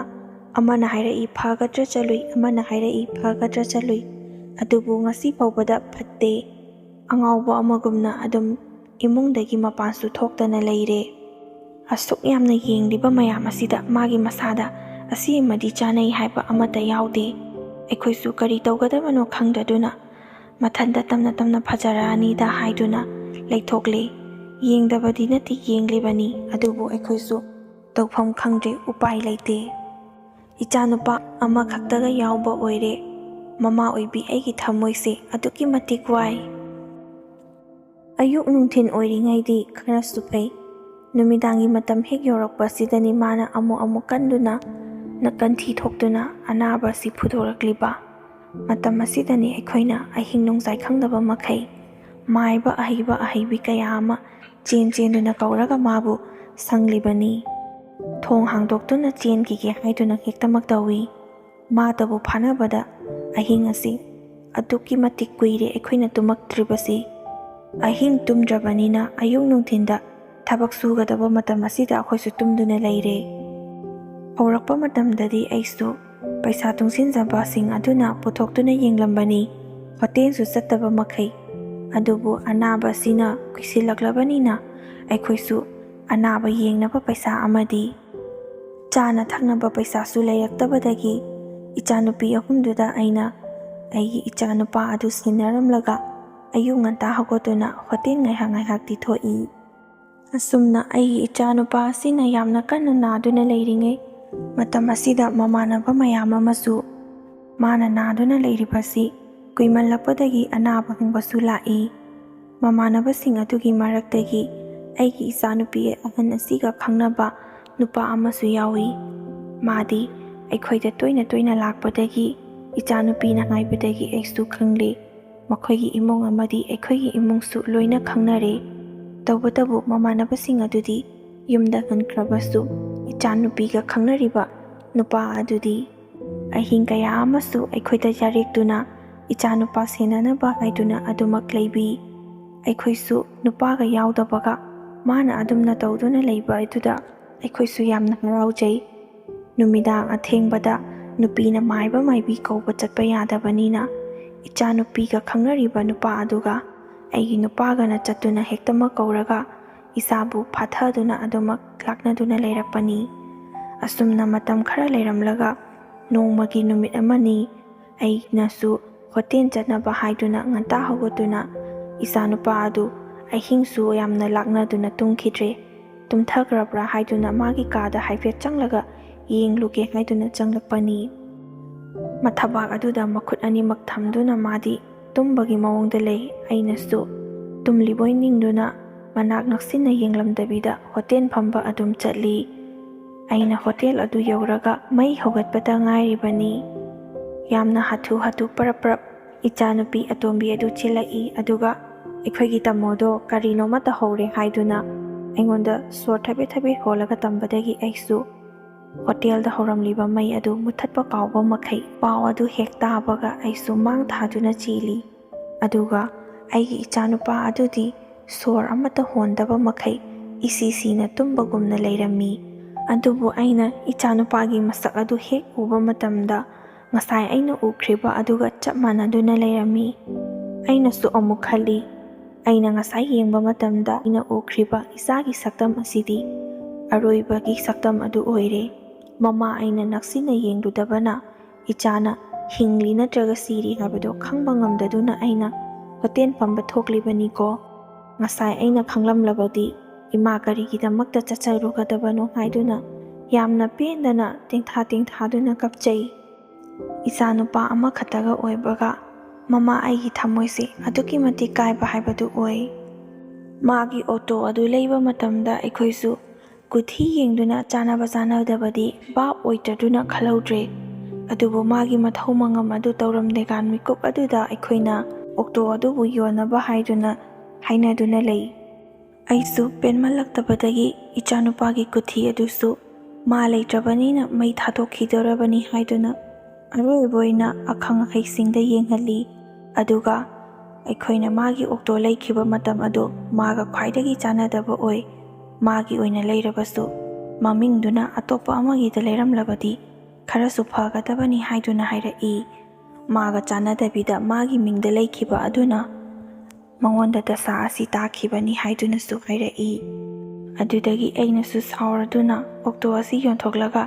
ꯑꯃꯅ ꯍꯥꯏꯔꯛꯏ ꯐꯒꯗ꯭ꯔꯥ ꯆꯠꯂꯨꯏ, ꯑꯃꯅ ꯍꯥꯏꯔꯛꯏ ꯐꯒꯗ꯭ꯔꯥ ꯆꯠꯂꯨꯏ, ꯑꯗꯨꯕꯨ ꯉꯁꯤ ꯐꯥꯎꯕꯗ ꯐꯠꯇꯦ꯫ ꯑꯉꯥꯎꯕ ꯑꯃꯒꯨꯝꯅ ꯑꯗꯨꯝ ꯏꯃꯨꯡꯗꯒꯤ ꯃꯄꯥꯟꯁꯨ ꯊꯣꯛꯇꯅ ꯂꯩꯔꯦ꯫ ꯑꯁꯨꯛ ꯌꯥꯝꯅ ꯌꯦꯡꯂꯤꯕ ꯃꯌꯥꯝ ꯑꯁꯤꯗ ꯃꯥꯒꯤ ꯃꯁꯥꯗ ꯑꯁꯤ ꯑꯃꯗꯤ ꯆꯥꯅꯩ ꯍꯥꯏꯕ ꯑꯃꯠꯇ ꯌꯥꯎꯗꯦ꯫ ꯑꯩꯈꯣꯏꯁꯨ ꯀꯔꯤ ꯇꯧꯒꯗꯕꯅꯣ ꯈꯪꯗꯗꯨꯅ ꯃꯊꯟꯇ ꯇꯞꯅ ꯇꯞꯅ ꯐꯖꯔꯛꯑꯅꯤꯗ ꯍꯥꯏꯗꯨꯅ ꯂꯩꯊꯣꯛꯂꯦ꯫ ꯌꯦꯡꯗꯕꯗꯤ ꯅꯠꯇꯦ, ꯌꯦꯡꯂꯤꯕꯅꯤ, ꯑꯗꯨꯕꯨ ꯑꯩꯈꯣꯏꯁꯨ ꯇꯧꯐꯝ ꯈꯪꯗ꯭ꯔꯦ, ꯎꯄꯥꯏ ꯂꯩꯇꯦ꯫ ꯏꯆꯥꯅꯨꯄꯥ ꯑꯃꯈꯛꯇꯒ ꯌꯥꯎꯕ ꯑꯣꯏꯔꯦ꯫ ꯃꯃꯥ ꯑꯣꯏꯕꯤ ꯑꯩꯒꯤ ꯊꯃꯣꯏꯁꯦ ꯑꯗꯨꯛꯀꯤ ꯃꯇꯤꯛ ꯋꯥꯏ꯫ ꯑꯌꯨꯛ ꯅꯨꯡꯊꯤꯟ ꯑꯣꯏꯔꯤꯉꯩꯗꯤ ꯈꯔꯁꯨ ꯐꯩ, ꯅꯨꯃꯤꯗꯥꯡꯒꯤ ꯃꯇꯝ ꯍꯦꯛ ꯌꯧꯔꯛꯄꯁꯤꯗꯅꯤ ꯃꯥꯅ ꯑꯃꯨꯛ ꯀꯟꯗꯨꯅ ꯅꯀꯟꯊꯤ ꯊꯣꯛꯇꯨꯅ ꯑꯅꯥꯕ ꯑꯁꯤ ꯐꯨꯗꯣꯔꯛꯂꯤꯕ꯫ ꯃꯇꯝ ꯑꯁꯤꯗꯅꯤ ꯑꯩꯈꯣꯏꯅ ꯑꯍꯤꯡ ꯅꯣꯡꯖꯥꯏ ꯈꯪꯗꯕ ꯃꯈꯩ ꯃꯥꯏꯕ ꯑꯍꯩꯕ ꯑꯍꯩꯕꯤ ꯀꯌꯥ ꯑꯃ ꯆꯦꯟꯗꯨꯅ ꯀꯧꯔꯒ ꯃꯥꯕꯨ ꯁꯪꯂꯤꯕꯅꯤ꯫ ꯊꯣꯡ ꯍꯥꯡꯗꯣꯛꯇꯨꯅ ꯆꯦꯟꯈꯤꯒꯦ ꯍꯥꯏꯗꯨꯅ ꯍꯦꯛꯇꯃꯛ ꯇꯧꯏ꯫ ꯃꯥꯇꯕꯨ ꯐꯥꯅꯕꯗ ꯑꯍꯤꯡ ꯑꯁꯤ ꯑꯗꯨꯛꯀꯤ ꯃꯇꯤꯛ ꯀꯨꯏꯔꯦ ꯑꯩꯈꯣꯏꯅ ꯇꯨꯝꯃꯛꯇ꯭ꯔꯤꯕꯁꯤ꯫ ꯑꯍꯤꯡ ꯇꯨꯝꯗ꯭ꯔꯕꯅꯤꯅ ꯑꯌꯨꯛ ꯅꯨꯡꯊꯤꯟꯗ ꯊꯕꯛ ꯁꯨꯒꯗꯕ ꯃꯇꯝ ꯑꯁꯤꯗ ꯑꯩꯈꯣꯏꯁꯨ ꯇꯨꯝꯗꯨꯅ ꯂꯩꯔꯦ꯫ ꯍꯧꯔꯛꯄ ꯃꯇꯝꯗꯗꯤ ꯑꯩꯁꯨ ꯄꯩꯁా ꯇꯨꯡꯁꯤꯟꯖꯕꯁꯤꯡ ꯑꯗꯨꯅ ꯄꯨꯊꯣꯛꯇꯨꯅ ꯌꯦꯡꯂꯝꯕꯅꯤ, ꯍꯣꯇꯦꯜꯁꯨ ꯆꯠꯇꯕ ꯃꯈꯩ꯫ ꯑꯗꯨꯕꯨ ꯑꯅꯥꯕ ꯑꯁꯤꯅ ꯀꯨꯏꯁꯤꯜꯂꯛꯂꯕꯅꯤꯅ ꯑꯩꯈꯣꯏꯁꯨ ꯑꯅꯥꯕ ꯌꯦꯡꯅꯕ ꯄꯩꯁꯥ ꯑꯃꯗꯤ ꯆꯥꯅ ꯊꯛꯅꯕ ꯄꯩꯁꯥꯁꯨ ꯂꯩꯔꯛꯇꯕꯗꯒꯤ ꯏꯆꯥꯅꯨꯄꯤ ꯑꯍꯨꯝꯗꯨꯗ ꯑꯩꯅ ꯑꯩꯒꯤ ꯏꯆꯥꯅꯨꯄꯥ ꯑꯗꯨ ꯁꯤꯟꯅꯔꯝꯂꯒ ꯑꯌꯨꯛ ꯉꯟꯇꯥ ꯍꯧꯒꯠꯇꯨꯅ ꯍꯣꯇꯦꯜ ꯉꯥꯏꯍꯥꯛꯇꯤ ꯊꯣꯛꯏ꯫ ꯑꯁꯨꯝꯅ ꯑꯩꯒꯤ ꯏꯆꯥꯅꯨꯄꯥ ꯑꯁꯤꯅ ꯌꯥꯝꯅ ꯀꯟꯅ ꯅꯥꯗꯨꯅ ꯂꯩꯔꯤꯉꯩ ꯃꯇꯝ ꯑꯁꯤꯗ ꯃꯃꯥꯟꯅꯕ ꯃꯌꯥꯝ ꯑꯃꯁꯨ ꯃꯥꯅ ꯅꯥꯗꯨꯅ ꯂꯩꯔꯤꯕꯁꯤ ꯀꯨꯏꯃꯜꯂꯛꯄꯗꯒꯤ ꯑꯅꯥꯕ ꯍꯪꯕꯁꯨ ꯂꯥꯛꯏ꯫ ꯃꯃꯥꯟꯅꯕꯁꯤꯡ ꯑꯗꯨꯒꯤ ꯃꯔꯛꯇꯒꯤ ꯑꯩꯒꯤ ꯏꯆꯥꯅꯨꯄꯤ ꯑꯍꯟ ꯑꯁꯤꯒ ꯈꯪꯅꯕ ꯅꯨꯄꯥ ꯑꯃꯁꯨ ꯌꯥꯎꯏ꯫ ꯃꯥꯗꯤ ꯑꯩꯈꯣꯏꯗ ꯇꯣꯏꯅ ꯂꯥꯛꯄꯗꯒꯤ ꯏꯆꯥꯅꯨꯄꯤꯅ ꯍꯥꯏꯕꯗꯒꯤ ꯑꯩꯁꯨ ꯈꯪꯂꯦ꯫ ꯃꯈꯣꯏꯒꯤ ꯏꯃꯨꯡ ꯑꯃꯗꯤ ꯑꯩꯈꯣꯏꯒꯤ ꯏꯃꯨꯡꯁꯨ ꯂꯣꯏꯅ ꯈꯪꯅꯔꯦ꯫ ꯇꯧꯕꯇꯕꯨ ꯃꯃꯥꯟꯅꯕꯁꯤꯡ ꯑꯗꯨꯗꯤ ꯌꯨꯝꯗ ꯍꯟꯈ꯭ꯔꯕꯁꯨ ꯏꯆꯥꯅꯨꯄꯤꯒ ꯈꯪꯅꯔꯤꯕ ꯅꯨꯄꯥ ꯑꯗꯨꯗꯤ ꯑꯍꯤꯡ ꯀꯌꯥ ꯑꯃꯁꯨ ꯑꯩꯈꯣꯏꯗ ꯌꯥꯔꯦꯛꯇꯨꯅ ꯏꯆꯥꯅꯨꯄꯥ ꯁꯦꯟꯅꯅꯕ ꯍꯥꯏꯗꯨꯅ ꯑꯗꯨꯃꯛ ꯂꯩꯕꯤ꯫ ꯑꯩꯈꯣꯏꯁꯨ ꯅꯨꯄꯥꯒ ꯌꯥꯎꯗꯕꯒ ꯃꯥꯅ ꯑꯗꯨꯝꯅ ꯇꯧꯗꯨꯅ ꯂꯩꯕ ꯑꯗꯨꯗ ꯑꯩꯈꯣꯏꯁꯨ ꯌꯥꯝꯅ ꯍꯔꯥꯎꯖꯩ꯫ ꯅꯨꯃꯤꯗꯥꯡ ꯑꯊꯦꯡꯕꯗ ꯅꯨꯄꯤꯅ ꯃꯥꯏꯕ ꯃꯥꯏꯕꯤ ꯀꯧꯕ ꯆꯠꯄ ꯌꯥꯗꯕꯅꯤꯅ ꯏꯆꯥꯅꯨꯄꯤꯒ ꯈꯪꯅꯔꯤꯕ ꯅꯨꯄꯥ ꯑꯗꯨꯒ ꯑꯩꯒꯤ ꯅꯨꯄꯥꯒꯅ ꯆꯠꯇꯨꯅ ꯍꯦꯛꯇꯃꯛ ꯀꯧꯔꯒ ꯏꯆꯥꯕꯨ ꯐꯥꯊꯗꯨꯅ ꯑꯗꯨꯃꯛ ꯂꯥꯛꯅꯗꯨꯅ ꯂꯩꯔꯛꯄꯅꯤ꯫ ꯑꯁꯨꯝꯅ ꯃꯇꯝ ꯈꯔ ꯂꯩꯔꯝꯂꯒ ꯅꯣꯡꯃꯒꯤ ꯅꯨꯃꯤꯠ ꯑꯃꯅꯤ ꯑꯩꯅꯁꯨ ꯍꯣꯇꯦꯜ ꯆꯠꯅꯕ ꯍꯥꯏꯗꯨꯅ ꯉꯟꯇꯥ ꯍꯧꯒꯠꯇꯨꯅ ꯏꯆꯥꯅꯨꯄꯥ ꯑꯗꯨ ꯑꯍꯤꯡꯁꯨ ꯌꯥꯝꯅ ꯂꯥꯛꯅꯗꯨꯅ ꯇꯨꯝꯈꯤꯗ꯭ꯔꯦ꯫ ꯇꯨꯝꯊꯈ꯭ꯔꯕ꯭ꯔꯥ ꯍꯥꯏꯗꯨꯅ ꯃꯥꯒꯤ ꯀꯥꯗ ꯍꯥꯏꯐꯦꯠ ꯆꯪꯂꯒ ꯌꯦꯡꯂꯨꯒꯦ ꯍꯥꯏꯗꯨꯅ ꯆꯪꯂꯛꯄꯅꯤ꯫ ꯃꯊꯕꯥꯛ ꯑꯗꯨꯗ ꯃꯈꯨꯠ ꯑꯅꯤꯃꯛ ꯊꯝꯗꯨꯅ ꯃꯥꯗꯤ ꯇꯨꯝꯕꯒꯤ ꯃꯑꯣꯡꯗ ꯂꯩ꯫ ꯑꯩꯅꯁꯨ ꯇꯨꯝꯂꯤꯕꯣꯏ ꯅꯤꯡꯗꯨꯅ ꯃꯅꯥꯛ ꯅꯛꯁꯤꯟꯅ ꯌꯦꯡꯂꯝꯗꯕꯤꯗ ꯍꯣꯇꯦꯜ ꯐꯝꯕ ꯑꯗꯨꯝ ꯆꯠꯂꯤ꯫ ꯑꯩꯅ ꯍꯣꯇꯦꯜ ꯑꯗꯨ ꯌꯧꯔꯒ ꯃꯩ ꯍꯧꯒꯠꯄꯇ ꯉꯥꯏꯔꯤꯕꯅꯤ꯫ ꯌꯥꯝꯅ ꯍꯥꯊꯨ ꯄꯔꯞ ꯏꯆꯥꯅꯨꯄꯤ ꯑꯇꯣꯝꯕꯤ ꯑꯗꯨ ꯆꯦꯜꯂꯛꯏ꯫ ꯑꯗꯨꯒ ꯑꯩꯈꯣꯏꯒꯤ ꯇꯥꯃꯣꯗꯣ ꯀꯔꯤꯅꯣꯃ ꯇꯧꯍꯧꯔꯦ ꯍꯥꯏꯗꯨꯅ ꯑꯩꯉꯣꯟꯗ ꯁꯣꯔ ꯊꯕꯦꯠ ꯍꯣꯜꯂꯒ ꯇꯝꯕꯗꯒꯤ ꯑꯩꯁꯨ ꯍꯣꯇꯦꯜꯗ ꯍꯧꯔꯝꯂꯤꯕ ꯃꯩ ꯑꯗꯨ ꯃꯨꯊꯠꯄ ꯀꯥꯎꯕ ꯃꯈꯩ ꯄꯥꯎ ꯑꯗꯨ ꯍꯦꯛ ꯇꯥꯕꯒ ꯑꯩꯁꯨ ꯃꯥꯡ ꯊꯥꯗꯨꯅ ꯆꯦꯜꯂꯤ꯫ ꯑꯗꯨꯒ ꯑꯩꯒꯤ ꯏꯆꯥꯅꯨꯄꯥ ꯑꯗꯨꯗꯤ ꯁꯣꯔ ꯑꯃꯠꯇ ꯍꯣꯟꯗꯕ ꯃꯈꯩ ꯏꯁꯤꯁꯤꯅ ꯇꯨꯝꯕꯒꯨꯝꯅ ꯂꯩꯔꯝꯃꯤ꯫ ꯑꯗꯨꯕꯨ ꯑꯩꯅ ꯏꯆꯥꯅꯨꯄꯥꯒꯤ ꯃꯁꯛ ꯑꯗꯨ ꯍꯦꯛ ꯎꯕ ꯃꯇꯝꯗ ꯉꯁꯥꯏ ꯑꯩꯅ ꯎꯈ꯭ꯔꯤꯕ ꯑꯗꯨꯒ ꯆꯞ ꯃꯥꯟꯅꯗꯨꯅ ꯂꯩꯔꯝꯃꯤ꯫ ꯑꯩꯅꯁꯨ ꯑꯃꯨꯛ ꯈꯜꯂꯤ, ꯑꯩꯅ ꯉꯁꯥꯏ ꯌꯦꯡꯕ ꯃꯇꯝꯗ ꯑꯩꯅ ꯎꯈ꯭ꯔꯤꯕ ꯏꯆꯥꯒꯤ ꯁꯛꯇꯝ ꯑꯁꯤꯗꯤ ꯑꯔꯣꯏꯕꯒꯤ ꯁꯛꯇꯝ ꯑꯗꯨ ꯑꯣꯏꯔꯦ꯫ ꯃꯃꯥ ꯑꯩꯅ ꯅꯛꯁꯤꯟꯅ ꯌꯦꯡꯂꯨꯗꯕꯅ ꯏꯆꯥꯅ ꯍꯤꯡꯂꯤ ꯅꯠꯇ꯭ꯔꯒ ꯁꯤꯔꯤ ꯍꯥꯏꯕꯗꯣ ꯈꯪꯕ ꯉꯝꯗꯗꯨꯅ ꯑꯩꯅ ꯍꯣꯇꯦꯜ ꯐꯝꯕ ꯊꯣꯛꯂꯤꯕꯅꯤꯀꯣ꯫ ꯉꯁꯥꯏ ꯑꯩꯅ ꯈꯪꯂꯝꯂꯕꯗꯤ ꯏꯃꯥ ꯀꯔꯤꯒꯤꯗꯃꯛꯇ ꯆꯠꯆꯔꯨꯒꯗꯕꯅꯣ ꯍꯥꯏꯗꯨꯅ ꯌꯥꯝꯅ ꯄꯦꯟꯗꯅ ꯇꯦꯡꯊꯥꯗꯨꯅ ꯀꯞꯆꯩ꯫ ꯏꯆꯥꯅꯨꯄꯥ ꯑꯃꯈꯛꯇꯒ ꯑꯣꯏꯕꯒ ꯃꯃꯥ ꯑꯩꯒꯤ ꯊꯃꯣꯏꯁꯦ ꯑꯗꯨꯛꯀꯤ ꯃꯇꯤꯛ ꯀꯥꯏꯕ ꯍꯥꯏꯕꯗꯨ ꯑꯣꯏ꯫ ꯃꯥꯒꯤ ꯑꯣꯇꯣ ꯑꯗꯨ ꯂꯩꯕ ꯃꯇꯝꯗ ꯑꯩꯈꯣꯏꯁꯨ ꯀꯨꯊꯤ ꯌꯦꯡꯗꯨꯅ ꯆꯥꯅꯕ ꯆꯥꯅꯗꯕꯗꯤ ꯚꯥꯞ ꯑꯣꯏꯗ꯭ꯔꯗꯨꯅ ꯈꯜꯍꯧꯗ꯭ꯔꯦ꯫ ꯑꯗꯨꯕꯨ ꯃꯥꯒꯤ ꯃꯊꯧ ꯃꯉꯝ ꯑꯗꯨ ꯇꯧꯔꯝꯗꯦꯀꯥꯟ ꯃꯤꯀꯨꯞ ꯑꯗꯨꯗ ꯑꯩꯈꯣꯏꯅ ꯑꯣꯛꯇꯣ ꯑꯗꯨꯕꯨ ꯌꯣꯟꯅꯕ ꯍꯥꯏꯗꯨꯅ ꯍꯥꯏꯅꯗꯨꯅ ꯂꯩ꯫ ꯑꯩꯁꯨ ꯄꯦꯟꯃꯜꯂꯛꯇꯕꯗꯒꯤ ꯏꯆꯥꯅꯨꯄꯥꯒꯤ ꯀꯨꯊꯤ ꯑꯗꯨꯁꯨ ꯃꯥ ꯂꯩꯇ꯭ꯔꯕꯅꯤꯅ ꯃꯩ ꯊꯥꯗꯣꯛꯈꯤꯗꯣꯔꯕꯅꯤ ꯍꯥꯏꯗꯨꯅ ꯑꯔꯣꯏꯕ ꯑꯣꯏꯅ ꯑꯈꯪ ꯑꯍꯩꯁꯤꯡꯗ ꯌꯦꯡꯍꯜꯂꯤ꯫ ꯑꯗꯨꯒ ꯑꯩꯈꯣꯏꯅ ꯃꯥꯒꯤ ꯑꯣꯛꯇꯣ ꯂꯩꯈꯤꯕ ꯃꯇꯝ ꯑꯗꯨ ꯃꯥꯒ ꯈ꯭ꯋꯥꯏꯗꯒꯤ ꯆꯥꯟꯅꯗꯕ ꯑꯣꯏ꯫ ꯃꯥꯒꯤ ꯑꯣꯏꯅ ꯂꯩꯔꯕꯁꯨ ꯃꯃꯤꯡꯗꯨꯅ ꯑꯇꯣꯞꯄ ꯑꯃꯒꯤꯗ ꯂꯩꯔꯝꯂꯕꯗꯤ ꯈꯔꯁꯨ ꯐꯒꯗꯕꯅꯤ ꯍꯥꯏꯗꯨꯅ ꯍꯥꯏꯔꯛꯏ꯫ ꯃꯥꯒ ꯆꯥꯟꯅꯗꯕꯤꯗ ꯃꯥꯒꯤ ꯃꯤꯡꯗ ꯂꯩꯈꯤꯕ ꯑꯗꯨꯅ ꯃꯉꯣꯟꯗ ꯗꯁꯥ ꯑꯁꯤ ꯇꯥꯈꯤꯕꯅꯤ ꯍꯥꯏꯗꯨꯅꯁꯨ ꯍꯥꯏꯔꯛꯏ꯫ ꯑꯗꯨꯗꯒꯤ ꯑꯩꯅꯁꯨ ꯁꯥꯎꯔꯗꯨꯅ ꯑꯣꯛꯇꯣ ꯑꯁꯤ ꯌꯣꯟꯊꯣꯛꯂꯒ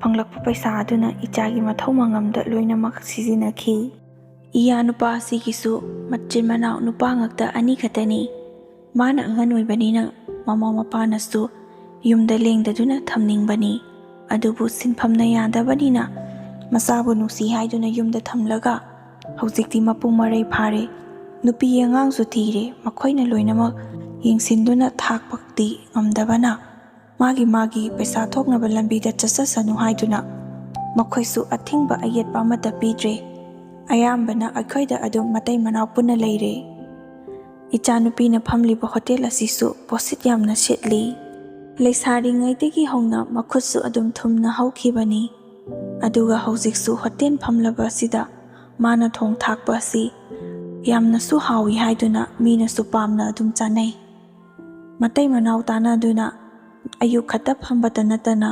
ꯐꯪꯂꯛꯄ ꯄꯩꯁꯥ ꯑꯗꯨꯅ ꯏꯆꯥꯒꯤ ꯃꯊꯧ ꯃꯉꯝꯗ ꯂꯣꯏꯅꯃꯛ ꯁꯤꯖꯤꯟꯅꯈꯤ꯫ ꯏꯌꯥ ꯅꯨꯄꯥ ꯑꯁꯤꯒꯤꯁꯨ ꯃꯆꯤꯟ ꯃꯅꯥꯎ ꯅꯨꯄꯥ ꯉꯥꯛꯇ 2 ꯈꯛꯇꯅꯤ꯫ ꯃꯥꯅ ꯑꯍꯟ ꯑꯣꯏꯕꯅꯤꯅ ꯃꯃꯥ ꯃꯄꯥꯅꯁꯨ ꯌꯨꯝꯗ ꯂꯦꯡꯗꯗꯨꯅ ꯊꯝꯅꯤꯡꯕꯅꯤ꯫ ꯑꯗꯨꯕꯨ ꯁꯤꯟꯐꯝꯅ ꯌꯥꯗꯕꯅꯤꯅ ꯃꯆꯥꯕꯨ ꯅꯨꯡꯁꯤ ꯍꯥꯏꯗꯨꯅ ꯌꯨꯝꯗ ꯊꯝꯂꯒ ꯍꯧꯖꯤꯛꯇꯤ ꯃꯄꯨꯡ ꯃꯔꯩ ꯐꯥꯔꯦ꯫ ꯅꯨꯄꯤ ꯑꯉꯥꯡꯁꯨ ꯊꯤꯔꯦ꯫ ꯃꯈꯣꯏꯅ ꯂꯣꯏꯅꯃꯛ ꯌꯦꯡꯁꯤꯟꯗꯨꯅ ꯊꯥꯛꯄꯗꯤ ꯉꯝꯗꯕꯅ ꯃꯥꯒꯤ ꯄꯩꯁꯥ ꯊꯣꯛꯅꯕ ꯂꯝꯕꯤꯗ ꯆꯠꯆꯁꯅꯨ ꯍꯥꯏꯗꯨꯅ ꯃꯈꯣꯏꯁꯨ ꯑꯊꯤꯡꯕ ꯑꯌꯦꯠꯄ ꯑꯃꯠꯇ ꯄꯤꯗ꯭ꯔꯦ꯫ ꯑꯌꯥꯝꯕꯅ ꯑꯩꯈꯣꯏꯗ ꯑꯗꯨꯝ ꯃꯇꯩ ꯃꯅꯥꯎ ꯄꯨꯟꯅ ꯂꯩꯔꯦ꯫ ꯏꯆꯥꯅꯨꯄꯤꯅ ꯐꯝꯂꯤꯕ ꯍꯣꯇꯦꯜ ꯑꯁꯤꯁꯨ ꯄꯣꯠꯁꯤꯠ ꯌꯥꯝꯅ ꯁꯤꯠꯂꯤ꯫ ꯂꯩꯁꯥꯔꯤꯉꯩꯗꯒꯤ ꯍꯧꯅ ꯃꯈꯨꯠꯁꯨ ꯑꯗꯨꯝ ꯊꯨꯝꯅ ꯍꯧꯈꯤꯕꯅꯤ꯫ ꯑꯗꯨꯒ ꯍꯧꯖꯤꯛꯁꯨ ꯍꯣꯇꯦꯜ ꯐꯝꯂꯕ ꯑꯁꯤꯗ ꯃꯥꯅ ꯊꯣꯡ ꯊꯥꯛꯄ ꯑꯁꯤ ꯌꯥꯝꯅꯁꯨ ꯍꯥꯎꯏ ꯍꯥꯏꯗꯨꯅ ꯃꯤꯅꯁꯨ ꯄꯥꯝꯅ ꯑꯗꯨꯝ ꯆꯥꯅꯩ꯫ ꯃꯇꯩ ꯃꯅꯥꯎ ꯇꯥꯟꯅꯗꯨꯅ ꯑꯌꯨꯛ ꯈꯛꯇ ꯐꯝꯕꯇ ꯅꯠꯇꯅ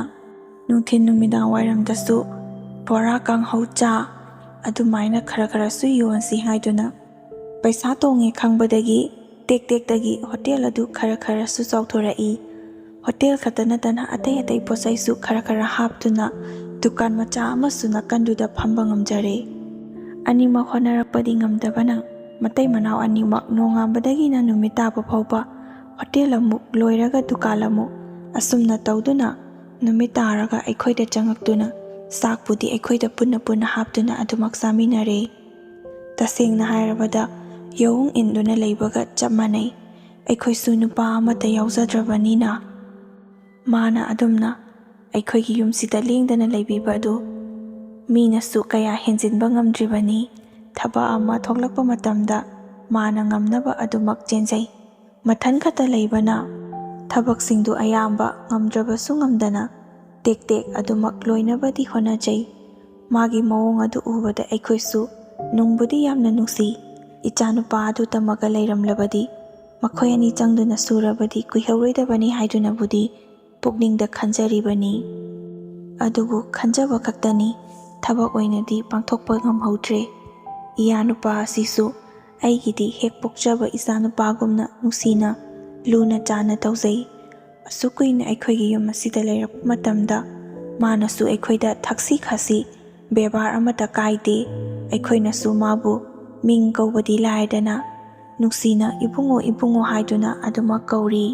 ꯅꯨꯡꯊꯤꯟ ꯅꯨꯃꯤꯗꯥꯡ ꯋꯥꯏꯔꯝꯗꯁꯨ ꯕꯣꯔꯥ ꯀꯥꯡꯍꯧ ꯆꯥ ꯑꯗꯨꯃꯥꯏꯅ ꯈꯔꯁꯨ ꯌꯣꯟꯁꯤ ꯍꯥꯏꯗꯨꯅ ꯄꯩꯁꯥ ꯇꯣꯡꯉꯦ ꯈꯪꯕꯗꯒꯤ ꯇꯦꯛꯇꯒꯤ ꯍꯣꯇꯦꯜ ꯑꯗꯨ ꯈꯔꯁꯨ ꯆꯥꯎꯊꯣꯔꯛꯏ꯫ ꯍꯣꯇꯦꯜ ꯈꯛꯇ ꯅꯠꯇꯅ ꯑꯇꯩ ꯄꯣꯠꯆꯩꯁꯨ ꯈꯔ ꯍꯥꯞꯇꯨꯅ ꯗꯨꯀꯥꯟ ꯃꯆꯥ ꯑꯃꯁꯨ ꯅꯥꯀꯟꯗꯨꯗ ꯐꯝꯕ ꯉꯝꯖꯔꯦ꯫ ꯑꯅꯤꯃꯛ ꯍꯣꯠꯅꯔꯛꯄꯗꯤ ꯉꯝꯗꯕꯅ ꯃꯇꯩ ꯃꯅꯥꯎ ꯑꯅꯤꯃꯛ ꯅꯣꯡꯉꯥꯟꯕꯗꯒꯤꯅ ꯅꯨꯃꯤꯠ ꯇꯥꯕ ꯐꯥꯎꯕ ꯍꯣꯇꯦꯜ ꯑꯃꯨꯛ ꯂꯣꯏꯔꯒ ꯗꯨꯀꯥꯟ ꯑꯃꯨꯛ ꯑꯁꯨꯝꯅ ꯇꯧꯗꯨꯅ ꯅꯨꯃꯤꯠ ꯇꯥꯔꯒ ꯑꯩꯈꯣꯏꯗ ꯆꯪꯉꯛꯇꯨꯅ ꯆꯥꯛꯄꯨꯗꯤ ꯑꯩꯈꯣꯏꯗ ꯄꯨꯟꯅ ꯍꯥꯞꯇꯨꯅ ꯑꯗꯨꯃꯛ ꯆꯥꯃꯤꯟꯅꯔꯦ꯫ ꯇꯁꯦꯡꯅ ꯍꯥꯏꯔꯕꯗ ꯌꯥꯎꯨꯡ ꯏꯟꯗꯨꯅ ꯂꯩꯕꯒ ꯆꯞ ꯃꯥꯟꯅꯩ꯫ ꯑꯩꯈꯣꯏꯁꯨ ꯅꯨꯄꯥ ꯑꯃꯠꯇ ꯌꯥꯎꯖꯗ꯭ꯔꯕꯅꯤꯅ ꯃꯥꯅ ꯑꯗꯨꯝꯅ ꯑꯩꯈꯣꯏꯒꯤ ꯌꯨꯝꯁꯤꯗ ꯂꯦꯡꯗꯅ ꯂꯩꯕꯤꯕ ꯑꯗꯨ ꯃꯤꯅꯁꯨ ꯀꯌꯥ ꯍꯦꯟꯖꯤꯟꯕ ꯉꯝꯗ꯭ꯔꯤꯕꯅꯤ꯫ ꯊꯕꯛ ꯑꯃ ꯊꯣꯛꯂꯛꯄ ꯃꯇꯝꯗ ꯃꯥꯅ ꯉꯝꯅꯕ ꯑꯗꯨꯃꯛ ꯆꯦꯟꯖꯩ꯫ ꯃꯊꯟ ꯈꯛꯇ ꯂꯩꯕꯅ ꯊꯕꯛꯁꯤꯡꯗꯨ ꯑꯌꯥꯝꯕ ꯉꯝꯗ꯭ꯔꯕꯁꯨ ꯉꯝꯗꯅ ꯇꯦꯛ ꯑꯗꯨꯃꯛ ꯂꯣꯏꯅꯕꯗꯤ ꯍꯣꯠꯅꯖꯩ꯫ ꯃꯥꯒꯤ ꯃꯑꯣꯡ ꯑꯗꯨ ꯎꯕꯗ ꯑꯩꯈꯣꯏꯁꯨ ꯅꯨꯡꯕꯨꯗꯤ ꯌꯥꯝꯅ ꯅꯨꯡꯁꯤ꯫ ꯏꯆꯥꯅꯨꯄꯥ ꯑꯗꯨ ꯇꯝꯃꯒ ꯂꯩꯔꯝꯂꯕꯗꯤ ꯃꯈꯣꯏ ꯑꯅꯤ ꯆꯪꯗꯨꯅ ꯁꯨꯔꯕꯗꯤ ꯀꯨꯏꯍꯧꯔꯣꯏꯗꯕꯅꯤ ꯍꯥꯏꯗꯨꯅꯕꯨꯗꯤ ꯄꯨꯛꯅꯤꯡꯗ ꯈꯟꯖꯔꯤꯕꯅꯤ꯫ ꯑꯗꯨꯕꯨ ꯈꯟꯖꯕ ꯈꯛꯇꯅꯤ, ꯊꯕꯛ ꯑꯣꯏꯅꯗꯤ ꯄꯥꯡꯊꯣꯛꯄ ꯉꯝꯍꯧꯗ꯭ꯔꯦ꯫ ꯏꯌꯥꯅꯨꯄꯥ ꯑꯁꯤꯁꯨ ꯑꯩꯒꯤꯗꯤ ꯍꯦꯛ ꯄꯣꯛꯆꯕ ꯏꯆꯥꯅꯨꯄꯥꯒꯨꯝꯅ ꯅꯨꯡꯁꯤꯅ ꯂꯨꯅ ꯆꯥꯟꯅ ꯇꯧꯖꯩ꯫ ꯑꯁꯨꯛ ꯀꯨꯏꯅ ꯑꯩꯈꯣꯏꯒꯤ ꯌꯨꯝ ꯑꯁꯤꯗ ꯂꯩꯔꯛꯄ ꯃꯇꯝꯗ ꯃꯥꯅꯁꯨ ꯑꯩꯈꯣꯏꯗ ꯊꯛꯁꯤ ꯈꯥꯁꯤ ꯕꯦꯕꯥꯔ ꯑꯃꯠꯇ ꯀꯥꯏꯗꯦ꯫ ꯑꯩꯈꯣꯏꯅꯁꯨ ꯃꯥꯕꯨ ꯃꯤꯡ ꯀꯧꯕꯗꯤ ꯂꯥꯏꯔꯗꯅ ꯅꯨꯡꯁꯤꯅ ꯏꯕꯨꯡꯉꯣ ꯍꯥꯏꯗꯨꯅ ꯑꯗꯨꯃꯛ ꯀꯧꯔꯤ꯫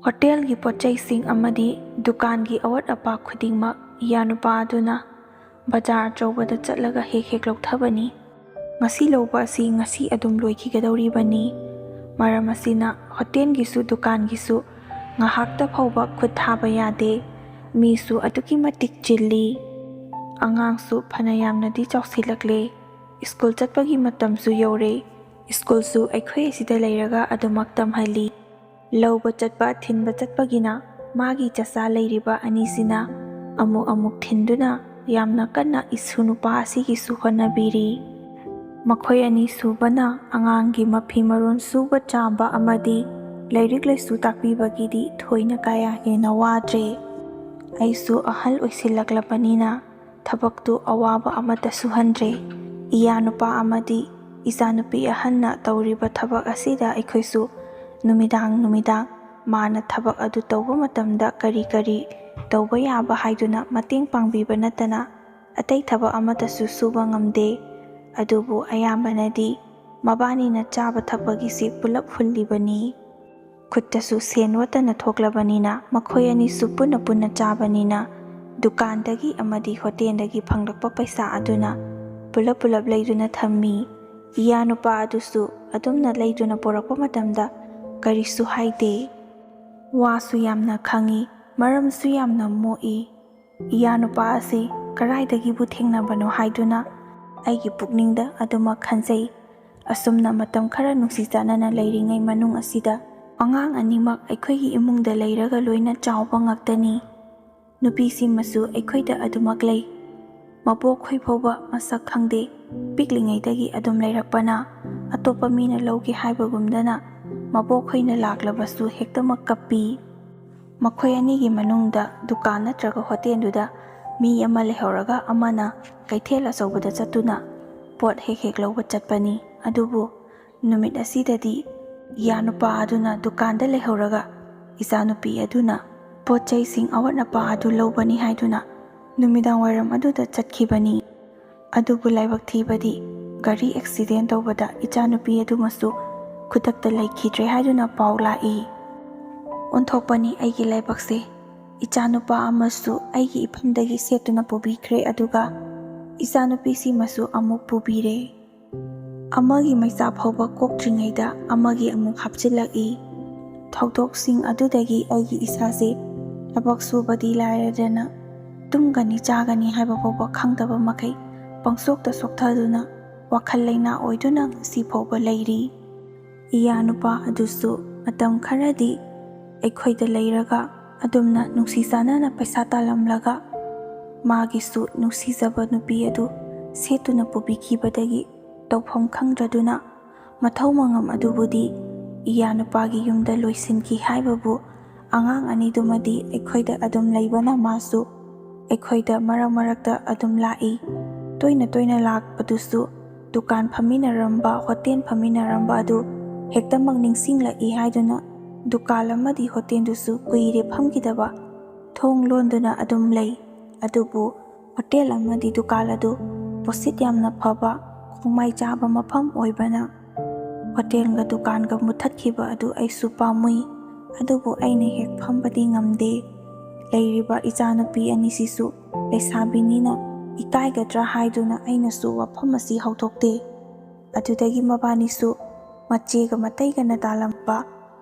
ꯍꯣꯇꯦꯜꯒꯤ ꯄꯣꯠꯆꯩꯁꯤꯡ ꯑꯃꯗꯤ ꯗꯨꯀꯥꯟꯒꯤ ꯑꯋꯥꯠ ꯑꯄꯥ ꯈꯨꯗꯤꯡꯃꯛ ꯏꯌꯥꯅꯨꯄꯥ ꯑꯗꯨꯅ ꯕꯖꯥꯔ ꯑꯆꯧꯕꯗ ꯆꯠꯂꯒ ꯍꯦꯛ ꯂꯧꯊꯕꯅꯤ꯫ ꯉꯁꯤ ꯂꯧꯕ ꯑꯁꯤ ꯉꯁꯤ ꯑꯗꯨꯝ ꯂꯣꯏꯈꯤꯒꯗꯧꯔꯤꯕꯅꯤ꯫ ꯃꯔꯝ ꯑꯁꯤꯅ ꯍꯣꯇꯦꯜꯒꯤꯁꯨ ꯗꯨꯀꯥꯟꯒꯤꯁꯨ ꯉꯥꯏꯍꯥꯛꯇ ꯐꯥꯎꯕ ꯈꯨꯠ ꯊꯥꯕ ꯌꯥꯗꯦ꯫ ꯃꯤꯁꯨ ꯑꯗꯨꯛꯀꯤ ꯃꯇꯤꯛ ꯆꯤꯜꯂꯤ꯫ ꯑꯉꯥꯡꯁꯨ ꯐꯅ ꯌꯥꯝꯅꯗꯤ ꯆꯥꯎꯁꯤꯜꯂꯛꯂꯦ꯫ ꯁ꯭ꯀꯨꯜ ꯆꯠꯄꯒꯤ ꯃꯇꯝꯁꯨ ꯌꯧꯔꯦ꯫ ꯁ꯭ꯀꯨꯜꯁꯨ ꯑꯩꯈꯣꯏ ꯑꯁꯤꯗ ꯂꯩꯔꯒ ꯑꯗꯨꯃꯛ ꯇꯝꯍꯜꯂꯤ꯫ ꯂꯧꯕ ꯆꯠꯄ ꯊꯤꯟꯕ ꯆꯠꯄꯒꯤꯅ ꯃꯥꯒꯤ ꯆꯆꯥ ꯂꯩꯔꯤꯕ ꯑꯅꯤꯁꯤꯅ ꯑꯃꯨꯛ ꯊꯤꯟꯗꯨꯅ ꯌꯥꯝꯅ ꯀꯟꯅ ꯏꯁꯨ ꯅꯨꯄꯥ ꯑꯁꯤꯒꯤꯁꯨ ꯍꯣꯠꯅꯕꯤꯔꯤ꯫ ꯃꯈꯣꯏ ꯑꯅꯤ ꯁꯨꯕꯅ ꯑꯉꯥꯡꯒꯤ ꯃꯐꯤ ꯃꯔꯣꯟ ꯁꯨꯕ ꯆꯥꯝꯕ ꯑꯃꯗꯤ ꯂꯥꯏꯔꯤꯛ ꯂꯥꯏꯁꯨ ꯇꯥꯛꯄꯤꯕꯒꯤꯗꯤ ꯊꯣꯏꯅ ꯀꯌꯥ ꯍꯦꯟꯅ ꯋꯥꯗ꯭ꯔꯦ꯫ ꯑꯩꯁꯨ ꯑꯍꯜ ꯑꯣꯏꯁꯤꯜꯂꯛꯂꯕꯅꯤನ ꯊꯕꯛꯇꯨ ꯑꯋꯥꯕ ꯑꯃꯠꯇ ꯁꯨꯍꯟꯗ꯭ꯔꯦ꯫ ꯏꯌꯥꯅꯨꯄꯥ ꯑꯃꯗꯤ ꯏꯆꯥꯅꯨꯄꯤ ꯑꯍꯟꯅ ꯇꯧꯔꯤꯕ ꯊꯕꯛ ꯑꯁꯤꯗ ꯑꯩꯈꯣꯏꯁꯨ ꯅꯨꯃꯤꯗꯥꯡ ꯃꯥꯅ ꯊꯕꯛ ꯑꯗꯨ ꯇꯧꯕ ꯃꯇꯝꯗ ꯀꯔꯤ ꯇꯧꯕ ꯌꯥꯕ ꯍꯥꯏꯗꯨꯅ ꯃꯇꯦꯡ ꯄꯥꯡꯕꯤꯕ ꯅꯠꯇꯅ ꯑꯇꯩ ꯊꯕꯛ ꯑꯃꯠꯇꯁꯨ ꯁꯨꯕ ꯉꯝꯗꯦ꯫ ꯑꯗꯨꯕꯨ ꯑꯌꯥꯝꯕꯅꯗꯤ ꯃꯕꯥꯅꯤꯅ ꯆꯥꯕ ꯊꯛꯄꯒꯤꯁꯤ ꯄꯨꯂꯞ ꯍꯨꯜꯂꯤꯕꯅꯤ꯫ ꯈꯨꯠꯇꯁꯨ ꯁꯦꯟ ꯋꯠꯇꯅ ꯊꯣꯛꯂꯕꯅꯤꯅ ꯃꯈꯣꯏ ꯑꯅꯤꯁꯨ ꯄꯨꯟꯅ ꯆꯥꯕꯅꯤꯅ ꯗꯨꯀꯥꯟꯗꯒꯤ ꯑꯃꯗꯤ ꯍꯣꯇꯦꯜꯗꯒꯤ ꯐꯪꯂꯛꯄ ꯄꯩꯁꯥ ꯑꯗꯨꯅ ꯄꯨꯂꯞ ꯂꯩꯗꯨꯅ ꯊꯝꯃꯤ꯫ ꯏꯌꯥꯅꯨꯄꯥ ꯑꯗꯨꯁꯨ ꯑꯗꯨꯝꯅ ꯂꯩꯗꯨꯅ ꯄꯣꯔꯛꯄ ꯃꯇꯝꯗ ꯀꯔꯤꯁꯨ ꯍꯥꯏꯗꯦ꯫ ꯋꯥꯁꯨ ꯌꯥꯝꯅ ꯈꯪꯏ, ꯃꯔꯝꯁꯨ ꯌꯥꯝꯅ ꯃꯣꯛꯏ꯫ ꯏꯌꯥꯅꯨꯄꯥ ꯑꯁꯤ ꯀꯔꯥꯏꯗꯒꯤꯕꯨ ꯊꯦꯡꯅꯕꯅꯣ ꯍꯥꯏꯗꯨꯅ ꯑꯩꯒꯤ ꯄꯨꯛꯅꯤꯡꯗ ꯑꯗꯨꯃꯛ ꯈꯟꯖꯩ꯫ ꯑꯁꯨꯝꯅ ꯃꯇꯝ ꯈꯔ ꯅꯨꯡꯁꯤ ꯆꯥꯟꯅꯅ ꯂꯩꯔꯤꯉꯩ ꯃꯅꯨꯡ ꯑꯁꯤꯗ ꯑꯉꯥꯡ ꯑꯅꯤꯃꯛ ꯑꯩꯈꯣꯏꯒꯤ ꯏꯃꯨꯡꯗ ꯂꯩꯔꯒ ꯂꯣꯏꯅ ꯆꯥꯎꯕ ꯉꯥꯛꯇꯅꯤ꯫ ꯅꯨꯄꯤꯁꯤꯃꯁꯨ ꯑꯩꯈꯣꯏꯗ ꯑꯗꯨꯃꯛ ꯂꯩ꯫ ꯃꯕꯣꯛꯈꯣꯏ ꯐꯥꯎꯕ ꯃꯁꯛ ꯈꯪꯗꯦ, ꯄꯤꯛꯂꯤꯉꯩꯗꯒꯤ ꯑꯗꯨꯝ ꯂꯩꯔꯛꯄꯅ ꯑꯇꯣꯞꯄ ꯃꯤꯅ ꯂꯧꯒꯦ ꯍꯥꯏꯕꯒꯨꯝꯗꯅ ꯃꯕꯣꯛꯈꯣꯏꯅ ꯂꯥꯛꯂꯕꯁꯨ ꯍꯦꯛꯇꯃꯛ ꯀꯞꯄꯤ꯫ ꯃꯈꯣꯏ ꯑꯅꯤꯒꯤ ꯃꯅꯨꯡꯗ ꯗꯨꯀꯥꯟ ꯅꯠꯇ꯭ꯔꯒ ꯍꯣꯇꯦꯜꯗꯨꯗ ꯃꯤ ꯑꯃ ꯂꯩꯍꯧꯔꯒ ꯑꯃꯅ ꯀꯩꯊꯦꯜ ꯑꯆꯧꯕꯗ ꯆꯠꯇꯨꯅ ꯄꯣꯠ ꯍꯦꯛ ꯂꯧꯕ ꯆꯠꯄꯅꯤ꯫ ꯑꯗꯨꯕꯨ ꯅꯨꯃꯤꯠ ꯑꯁꯤꯗꯗꯤ ꯏꯌꯥꯅꯨꯄꯥ ꯑꯗꯨꯅ ꯗꯨꯀꯥꯟꯗ ꯂꯩꯍꯧꯔꯒ ꯏꯆꯥꯅꯨꯄꯤ ꯑꯗꯨꯅ ꯄꯣꯠ ꯆꯩꯁꯤꯡ ꯑꯋꯠ ꯑꯄꯥ ꯑꯗꯨ ꯂꯧꯕꯅꯤ ꯍꯥꯏꯗꯨꯅ ꯅꯨꯃꯤꯗꯥꯡ ꯋꯥꯏꯔꯝ ꯑꯗꯨꯗ ꯆꯠꯈꯤꯕꯅꯤ꯫ ꯑꯗꯨꯕꯨ ꯂꯥꯏꯕꯛ ꯊꯤꯕꯗꯤ ꯒꯥꯔꯤ ꯑꯦꯛꯁꯤꯗꯦꯟ ꯇꯧꯕꯗ ꯏꯆꯥꯅꯨꯄꯤ ꯑꯗꯨꯃꯁꯨ ꯈꯨꯗꯛꯇ ꯂꯩꯈꯤꯗ꯭ꯔꯦ ꯍꯥꯏꯗꯨꯅ ꯄꯥꯎ ꯂꯥꯛꯏ꯫ ꯑꯣꯟꯊꯣꯛꯄꯅꯤ ꯑꯩꯒꯤ ꯂꯥꯏꯕꯛꯁꯦ, ꯏꯆꯥꯅꯨꯄꯥ ꯑꯃꯁꯨ ꯑꯩꯒꯤ ꯏꯐꯝꯗꯒꯤ ꯁꯦꯠꯇꯨꯅ ꯄꯨꯕꯤꯈ꯭ꯔꯦ, ꯑꯗꯨꯒ ꯏꯆꯥꯅꯨꯄꯤꯁꯤꯃꯁꯨ ꯑꯃꯨꯛ ꯄꯨꯕꯤꯔꯦ꯫ ꯑꯃꯒꯤ ꯃꯩꯆꯥ ꯐꯥꯎꯕ ꯀꯣꯛꯇ꯭ꯔꯤꯉꯩꯗ ꯑꯃꯒꯤ ꯑꯃꯨꯛ ꯍꯥꯞꯆꯤꯜꯂꯛꯏ꯫ ꯊꯧꯗꯣꯛꯁꯤꯡ ꯑꯗꯨꯗꯒꯤ ꯑꯩꯒꯤ ꯏꯁꯥꯁꯦ ꯊꯕꯛ ꯁꯨꯕꯗꯤ ꯂꯥꯏꯔꯗꯅ ꯇꯨꯝꯒꯅꯤ ꯆꯥꯒꯅꯤ ꯍꯥꯏꯕ ꯐꯥꯎꯕ ꯈꯪꯗꯕ ꯃꯈꯩ ꯄꯪꯁꯣꯛꯇ ꯁꯣꯛꯊꯗꯨꯅ ꯋꯥꯈꯜ ꯂꯩꯅꯥ ꯑꯣꯏꯗꯨꯅ ꯉꯁꯤ ꯐꯥꯎꯕ ꯂꯩꯔꯤ꯫ ꯏꯌꯥꯅꯨꯄꯥ ꯑꯗꯨꯁꯨ ꯃꯇꯝ ꯈꯔꯗꯤ ꯑꯩꯈꯣꯏꯗ ꯂꯩꯔꯒ ꯑꯗꯨꯝꯅ ꯅꯨꯡꯁꯤ ꯆꯥꯟꯅꯅ ꯄꯩꯁꯥ ꯇꯥꯜꯂꯝꯂꯒ ꯃꯥꯒꯤꯁꯨ ꯅꯨꯡꯁꯤꯖꯕ ꯅꯨꯄꯤ ꯑꯗꯨ ꯁꯦꯠꯇꯨꯅ ꯄꯨꯕꯤꯈꯤꯕꯗꯒꯤ ꯇꯧꯐꯝ ꯈꯪꯗ꯭ꯔꯗꯨꯅ ꯃꯊꯧ ꯃꯉꯝ ꯑꯗꯨꯕꯨꯗꯤ ꯏꯌꯥꯅꯨꯄꯥꯒꯤ ꯌꯨꯝꯗ ꯂꯣꯏꯁꯤꯟꯈꯤ ꯍꯥꯏꯕꯕꯨ ꯑꯉꯥꯡ ꯑꯅꯤꯗꯨꯃꯗꯤ ꯑꯩꯈꯣꯏꯗ ꯑꯗꯨꯝ ꯂꯩꯕꯅ ꯃꯥꯁꯨ ꯑꯩꯈꯣꯏꯗ ꯃꯔꯛ ꯃꯔꯛꯇ ꯑꯗꯨꯝ ꯂꯥꯛꯏ꯫ ꯇꯣꯏꯅ ꯂꯥꯛꯄꯗꯨꯁꯨ ꯗꯨꯀꯥꯟ ꯐꯝꯃꯤꯟꯅꯔꯝꯕ, ꯍꯣꯇꯦꯜ ꯐꯝꯃꯤꯟꯅꯔꯝꯕ ꯑꯗꯨ ꯍꯦꯛꯇꯃꯛ ꯅꯤꯡꯁꯤꯡꯂꯛꯏ ꯍꯥꯏꯗꯨꯅ ꯗꯨꯀꯥꯟ ꯑꯃꯗꯤ ꯍꯣꯇꯦꯜꯗꯨꯁꯨ ꯀꯨꯏꯔꯦ ꯐꯝꯈꯤꯗꯕ ꯊꯣꯡ ꯂꯣꯟꯗꯨꯅ ꯑꯗꯨꯝ ꯂꯩ꯫ ꯑꯗꯨꯕꯨ ꯍꯣꯇꯦꯜ ꯑꯃꯗꯤ ꯗꯨꯀꯥꯟ ꯑꯗꯨ ꯄꯣꯠꯁꯤꯠ ꯌꯥꯝꯅ ꯐꯕ, ꯈꯣꯡꯃꯥꯏ ꯆꯥꯕ ꯃꯐꯝ ꯑꯣꯏꯕꯅ ꯍꯣꯇꯦꯜꯒ ꯗꯨꯀꯥꯟꯒ ꯃꯨꯠꯊꯠꯈꯤꯕ ꯑꯗꯨ ꯑꯩꯁꯨ ꯄꯥꯝꯃꯨꯏ꯫ ꯑꯗꯨꯕꯨ ꯑꯩꯅ ꯍꯦꯛ ꯐꯝꯕꯗꯤ ꯉꯝꯗꯦ꯫ ꯂꯩꯔꯤꯕ ꯏꯆꯥꯅꯨꯄꯤ ꯑꯅꯤꯁꯤꯁꯨ ꯂꯩꯁꯥꯕꯤꯅꯤꯅ ꯏꯀꯥꯏꯒꯗ꯭ꯔꯥ ꯍꯥꯏꯗꯨꯅ ꯑꯩꯅꯁꯨ ꯋꯥꯐꯝ ꯑꯁꯤ ꯍꯧꯗꯣꯛꯇꯦ꯫ ꯑꯗꯨꯗꯒꯤ ꯃꯕꯥꯅꯤꯁꯨ ꯃꯆꯦꯒ ꯃꯇꯩꯒꯅ ꯇꯥꯜꯂꯝꯕ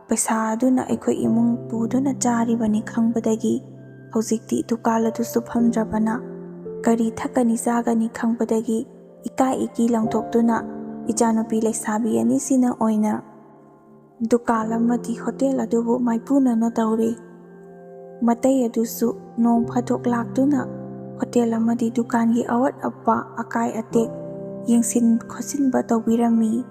ꯄꯩꯁꯥ ꯑꯗꯨꯅ ꯑꯩꯈꯣꯏ ꯏꯃꯨꯡ ꯄꯨꯗꯨꯅ ꯆꯥꯔꯤꯕꯅꯤ ꯈꯪꯕꯗꯒꯤ ꯍꯧꯖꯤꯛꯇꯤ ꯗꯨꯀꯥꯟ ꯑꯗꯨꯁꯨ ꯐꯝꯗ꯭ꯔꯕꯅ ꯀꯔꯤ ꯊꯛꯀꯅꯤ ꯆꯥꯒꯅꯤ ꯈꯪꯕꯗꯒꯤ ꯏꯀꯥꯏ ꯏꯀꯤ ꯂꯪꯊꯣꯛꯇꯨꯅ ꯏꯆꯥꯅꯨꯄꯤ ꯂꯩꯁꯥꯕꯤ ꯑꯅꯤꯁꯤꯅ ꯑꯣꯏꯅ ꯗꯨꯀꯥꯟ ꯑꯃꯗꯤ ꯍꯣꯇꯦꯜ ꯑꯗꯨꯕꯨ ꯃꯥꯏꯄꯨꯅꯅ ꯇꯧꯔꯦ꯫ ꯃꯇꯩ ꯑꯗꯨꯁꯨ ꯅꯣꯡ ꯐꯥꯗꯣꯛ ꯂꯥꯛꯇꯨꯅ ꯍꯣꯇꯦꯜ ꯑꯃꯗꯤ ꯗꯨꯀꯥꯟꯒꯤ ꯑꯋꯠ ꯑꯄꯥ ꯑꯀꯥꯏ ꯑꯇꯦꯛ ꯌꯦꯡꯁꯤꯟ ꯈꯣꯠꯆꯤꯟꯕ ꯇꯧꯕꯤꯔꯝꯃꯤ꯫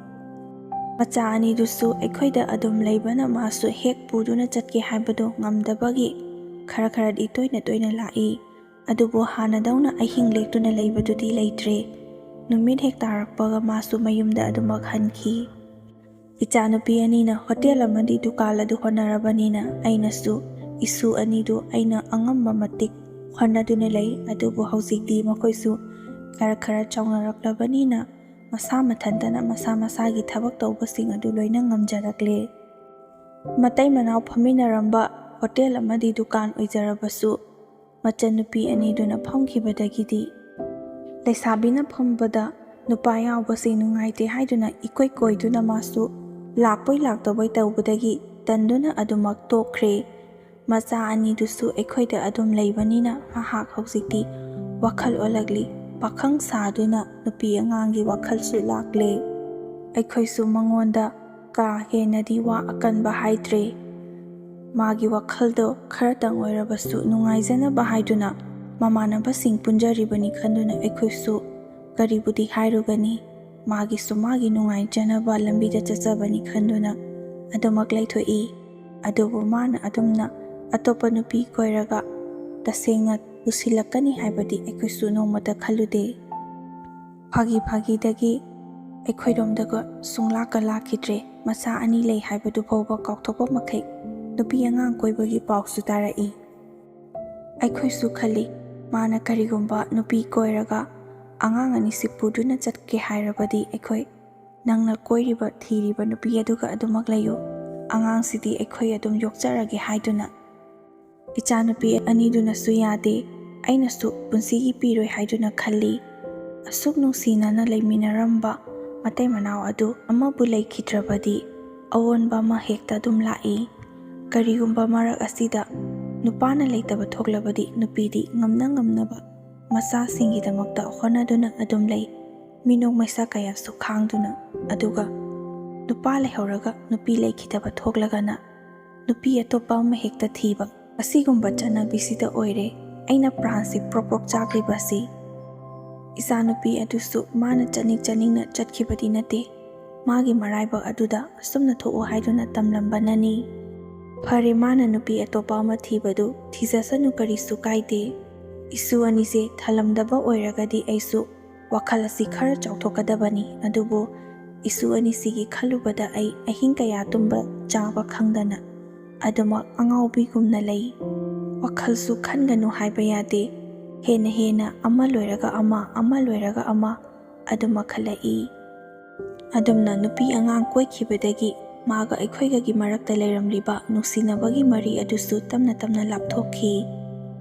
ꯃꯆꯥ ꯑꯅꯤꯗꯨꯁꯨ ꯑꯩꯈꯣꯏꯗ ꯑꯗꯨꯝ ꯂꯩꯕꯅ ꯃꯥꯁꯨ ꯍꯦꯛ ꯄꯨꯗꯨꯅ ꯆꯠꯀꯦ ꯍꯥꯏꯕꯗꯨ ꯉꯝꯗꯕꯒꯤ ꯈꯔꯗꯤ ꯇꯣꯏꯅ ꯂꯥꯛꯏ꯫ ꯑꯗꯨꯕꯨ ꯍꯥꯟꯅꯗꯧꯅ ꯑꯍꯤꯡ ꯂꯦꯛꯇꯨꯅ ꯂꯩꯕꯗꯨꯗꯤ ꯂꯩꯇ꯭ꯔꯦ꯫ ꯅꯨꯃꯤꯠ ꯍꯦꯛ ꯇꯥꯔꯛꯄꯒ ꯃꯥꯁꯨ ꯃꯌꯨꯝꯗ ꯑꯗꯨꯃꯛ ꯍꯟꯈꯤ꯫ ꯏꯆꯥꯅꯨꯄꯤ ꯑꯅꯤꯅ ꯍꯣꯇꯦꯜ ꯑꯃꯗꯤ ꯗꯨꯀꯥꯟ ꯑꯗꯨ ꯍꯣꯠꯅꯔꯕꯅꯤꯅ ꯑꯩꯅꯁꯨ ꯏꯁꯨ ꯑꯅꯤꯗꯨ ꯑꯩꯅ ꯑꯉꯝꯕ ꯃꯇꯤꯛ ꯍꯣꯠꯅꯗꯨꯅ ꯂꯩ꯫ ꯑꯗꯨꯕꯨ ꯍꯧꯖꯤꯛꯇꯤ ꯃꯈꯣꯏꯁꯨ ꯈꯔ ꯆꯥꯎꯅꯔꯛꯂꯕꯅꯤꯅ ꯃꯁꯥ ꯃꯊꯟꯇꯅ ꯃꯁꯥꯒꯤ ꯊꯕꯛ ꯇꯧꯕꯁꯤꯡ ꯑꯗꯨ ꯂꯣꯏꯅ ꯉꯝꯖꯔꯛꯂꯦ꯫ ꯃꯇꯩ ꯃꯅꯥꯎ ꯐꯝꯃꯤꯟꯅꯔꯝꯕ ꯍꯣꯇꯦꯜ ꯑꯃꯗꯤ ꯗꯨꯀꯥꯟ ꯑꯣꯏꯖꯔꯕꯁꯨ ꯃꯆꯟꯅꯨꯄꯤ ꯑꯅꯤꯗꯨꯅ ꯐꯝꯈꯤꯕꯗꯒꯤꯗꯤ ꯂꯩꯁꯥꯕꯤꯅ ꯐꯝꯕꯗ ꯅꯨꯄꯥ ꯌꯥꯎꯕꯁꯤ ꯅꯨꯡꯉꯥꯏꯇꯦ ꯍꯥꯏꯗꯨꯅ ꯏꯀꯣꯏ ꯀꯣꯏꯗꯨꯅ ꯃꯥꯁꯨ ꯂꯥꯛꯄꯣꯏ ꯂꯥꯛꯇꯕꯣꯏ ꯇꯧꯕꯗꯒꯤ ꯇꯟꯗꯨꯅ ꯑꯗꯨꯃꯛ ꯇꯣꯛꯈ꯭ꯔꯦ꯫ ꯃꯆꯥ ꯑꯅꯤꯗꯨꯁꯨ ꯑꯩꯈꯣꯏꯗ ꯑꯗꯨꯝ ꯂꯩꯕꯅꯤꯅ ꯃꯍꯥꯛ ꯍꯧꯖꯤꯛꯇꯤ ꯋꯥꯈꯜ ꯑꯣꯜꯂꯛꯂꯤ꯫ ꯄꯥꯈꯪ ꯁꯥꯗꯨꯅ ꯅꯨꯄꯤ ꯑꯉꯥꯡꯒꯤ ꯋꯥꯈꯜꯁꯨ ꯂꯥꯛꯂꯦ꯫ ꯑꯩꯈꯣꯏꯁꯨ ꯃꯉꯣꯟꯗ ꯀꯥ ꯍꯦꯟꯅꯗꯤ ꯋꯥ ꯑꯀꯟꯕ ꯍꯥꯏꯗ꯭ꯔꯦ꯫ ꯃꯥꯒꯤ ꯋꯥꯈꯜꯗꯣ ꯈꯔꯇꯪ ꯑꯣꯏꯔꯕꯁꯨ ꯅꯨꯡꯉꯥꯏꯖꯅꯕ ꯍꯥꯏꯗꯨꯅ ꯃꯃꯥꯟꯅꯕꯁꯤꯡ ꯄꯨꯟꯖꯔꯤꯕꯅꯤ ꯈꯟꯗꯨꯅ ꯑꯩꯈꯣꯏꯁꯨ ꯀꯔꯤꯕꯨꯗꯤ ꯍꯥꯏꯔꯨꯒꯅꯤ꯫ ꯃꯥꯒꯤꯁꯨ ꯃꯥꯒꯤ ꯅꯨꯡꯉꯥꯏꯖꯅꯕ ꯂꯝꯕꯤꯗ ꯆꯠꯆꯕꯅꯤ ꯈꯟꯗꯨꯅ ꯑꯗꯨꯃꯛ ꯂꯩꯊꯣꯛꯏ꯫ ꯑꯗꯨꯕꯨ ꯃꯥꯅ ꯑꯗꯨꯝꯅ ꯑꯇꯣꯞꯄ ꯅꯨꯄꯤ ꯀꯣꯏꯔꯒ ꯇꯁꯦꯡꯅ ꯄꯨꯁꯤꯜꯂꯛꯀꯅꯤ ꯍꯥꯏꯕꯗꯤ ꯑꯩꯈꯣꯏꯁꯨ ꯅꯣꯡꯃꯇ ꯈꯜꯂꯨꯗꯦ꯫ ꯐꯥꯒꯤꯗꯒꯤ ꯑꯩꯈꯣꯏꯔꯣꯝꯗꯒ ꯁꯨꯡꯂꯥꯛꯀ ꯂꯥꯛꯈꯤꯗ꯭ꯔꯦ꯫ ꯃꯆꯥ ꯑꯅꯤ ꯂꯩ ꯍꯥꯏꯕꯗꯨ ꯐꯥꯎꯕ ꯀꯥꯎꯊꯣꯛꯄ ꯃꯈꯩ ꯅꯨꯄꯤ ꯑꯉꯥꯡ ꯀꯣꯏꯕꯒꯤ ꯄꯥꯎꯁꯨ ꯇꯥꯔꯛꯏ꯫ ꯑꯩꯈꯣꯏꯁꯨ ꯈꯜꯂꯤ ꯃꯥꯅ ꯀꯔꯤꯒꯨꯝꯕ ꯅꯨꯄꯤ ꯀꯣꯏꯔꯒ ꯑꯉꯥꯡ ꯑꯅꯤꯁꯤ ꯄꯨꯗꯨꯅ ꯆꯠꯀꯦ ꯍꯥꯏꯔꯕꯗꯤ ꯑꯩꯈꯣꯏ ꯅꯪꯅ ꯀꯣꯏꯔꯤꯕ ꯊꯤꯔꯤꯕ ꯅꯨꯄꯤ ꯑꯗꯨꯒ ꯑꯗꯨꯃꯛ ꯂꯩꯌꯨ, ꯑꯉꯥꯡꯁꯤꯗꯤ ꯑꯩꯈꯣꯏ ꯑꯗꯨꯝ ꯌꯣꯛꯆꯔꯒꯦ ꯍꯥꯏꯗꯨꯅ ꯏꯆꯥꯅꯨꯄꯤ ꯑꯅꯤꯗꯨꯅꯁꯨ ꯌꯥꯗꯦ, ꯑꯩꯅꯁꯨ ꯄꯨꯟꯁꯤꯒꯤ ꯄꯤꯔꯣꯏ ꯍꯥꯏꯗꯨꯅ ꯈꯜꯂꯤ꯫ ꯑꯁꯨꯛ ꯅꯨꯡꯁꯤꯅꯅ ꯂꯩꯃꯤꯟꯅꯔꯝꯕ ꯃꯇꯩ ꯃꯅꯥꯎ ꯑꯗꯨ ꯑꯃꯕꯨ ꯂꯩꯈꯤꯗ꯭ꯔꯕꯗꯤ ꯑꯑꯣꯟꯕ ꯑꯃ ꯍꯦꯛꯇ ꯑꯗꯨം ꯂꯥꯛꯏ꯫ ꯀꯔꯤꯒꯨꯝꯕ ꯃꯔꯛ ꯑꯁꯤꯗ ꯅꯨꯄꯥꯅ ꯂꯩꯇꯕ ꯊꯣꯛꯂꯕꯗꯤ ꯅꯨꯄꯤꯗꯤ ꯉꯝꯅꯕ ꯃꯆꯥꯁꯤꯡꯒꯤꯗꯃꯛꯇ ꯍꯣꯠꯅꯗꯨꯅ ꯑꯗꯨꯝ ꯂꯩ, ꯃꯤꯅꯣꯛ ꯃꯩꯁꯥ ꯀꯌꯥꯁꯨ ꯈꯥꯡꯗꯨꯅ꯫ ꯑꯗꯨꯒ ꯅꯨꯄꯥ ꯂꯩꯍꯧꯔꯒ ꯅꯨꯄꯤ ꯂꯩꯈꯤꯗꯕ ꯊꯣꯛꯂꯒꯅ ꯅꯨꯄꯤ ꯑꯇꯣꯞꯄ ꯑꯃ ꯍꯦꯛꯇ ꯊꯤꯕ, ꯑꯁꯤꯒꯨꯝꯕ ꯆꯠꯅꯕꯤꯁꯤꯗ ꯑꯣꯏꯔꯦ ꯑꯩꯅ ꯄ꯭ꯔꯥꯟꯁꯤ ꯄ꯭ꯔꯣꯛ ꯆꯥꯛꯂꯤꯕꯁꯤ꯫ ꯏꯆꯥꯅꯨꯄꯤ ꯑꯗꯨꯁꯨ ꯃꯥꯅ ꯆꯠꯅꯤꯡꯅ ꯆꯠꯈꯤꯕꯗꯤ ꯅꯠꯇꯦ, ꯃꯥꯒꯤ ꯃꯔꯥꯏꯕꯛ ꯑꯗꯨꯗ ꯑꯁꯨꯝꯅ ꯊꯣꯛꯎ ꯍꯥꯏꯗꯨꯅ ꯇꯝꯂꯝꯕꯅꯅꯤ꯫ ꯐꯔꯦ, ꯃꯥꯅ ꯅꯨꯄꯤ ꯑꯇꯣꯞꯄ ꯑꯃ ꯊꯤꯕꯗꯨ ꯊꯤꯖꯁꯅꯨ, ꯀꯔꯤꯁꯨ ꯀꯥꯏꯗꯦ꯫ ꯏꯁꯨ ꯑꯅꯤꯁꯦ ꯊꯜꯂꯝꯗꯕ ꯑꯣꯏꯔꯒꯗꯤ ꯑꯩꯁꯨ ꯋꯥꯈꯜ ꯑꯁꯤ ꯈꯔ ꯆꯥꯎꯊꯣꯛꯀꯗꯕꯅꯤ, ꯑꯗꯨꯕꯨ ꯏꯁꯨ ꯑꯅꯤꯁꯤꯒꯤ ꯈꯜꯂꯨꯕꯗ ꯑꯩ ꯑꯍꯤꯡ ꯀꯌꯥ ꯇꯨꯝꯕ ꯆꯥꯕ ꯈꯪꯗꯅ ꯑꯗꯨꯃꯛ ꯑꯉꯥꯎꯕꯤꯒꯨꯝꯅ ꯂꯩ꯫ ꯋꯥꯈꯜꯁꯨ ꯈꯟꯒꯅꯨ ꯍꯥꯏꯕ ꯌꯥꯗꯦ, ꯍꯦꯟꯅ ꯑꯃ ꯂꯣꯏꯔꯒ ꯑꯃ ꯂꯣꯏꯔꯒ ꯑꯃ ꯑꯗꯨꯃꯛ ꯈꯜꯂꯛꯏ꯫ ꯑꯗꯨꯝꯅ ꯅꯨꯄꯤ ꯑꯉꯥꯡ ꯀꯣꯏꯈꯤꯕꯗꯒꯤ ꯃꯥꯒ ꯑꯩꯈꯣꯏꯒꯒꯤ ꯃꯔꯛꯇ ꯂꯩꯔꯝꯂꯤꯕ ꯅꯨꯡꯁꯤꯅꯕꯒꯤ ꯃꯔꯤ ꯑꯗꯨꯁꯨ ꯇꯞꯅ ꯂꯥꯞꯊꯣꯛꯈꯤ꯫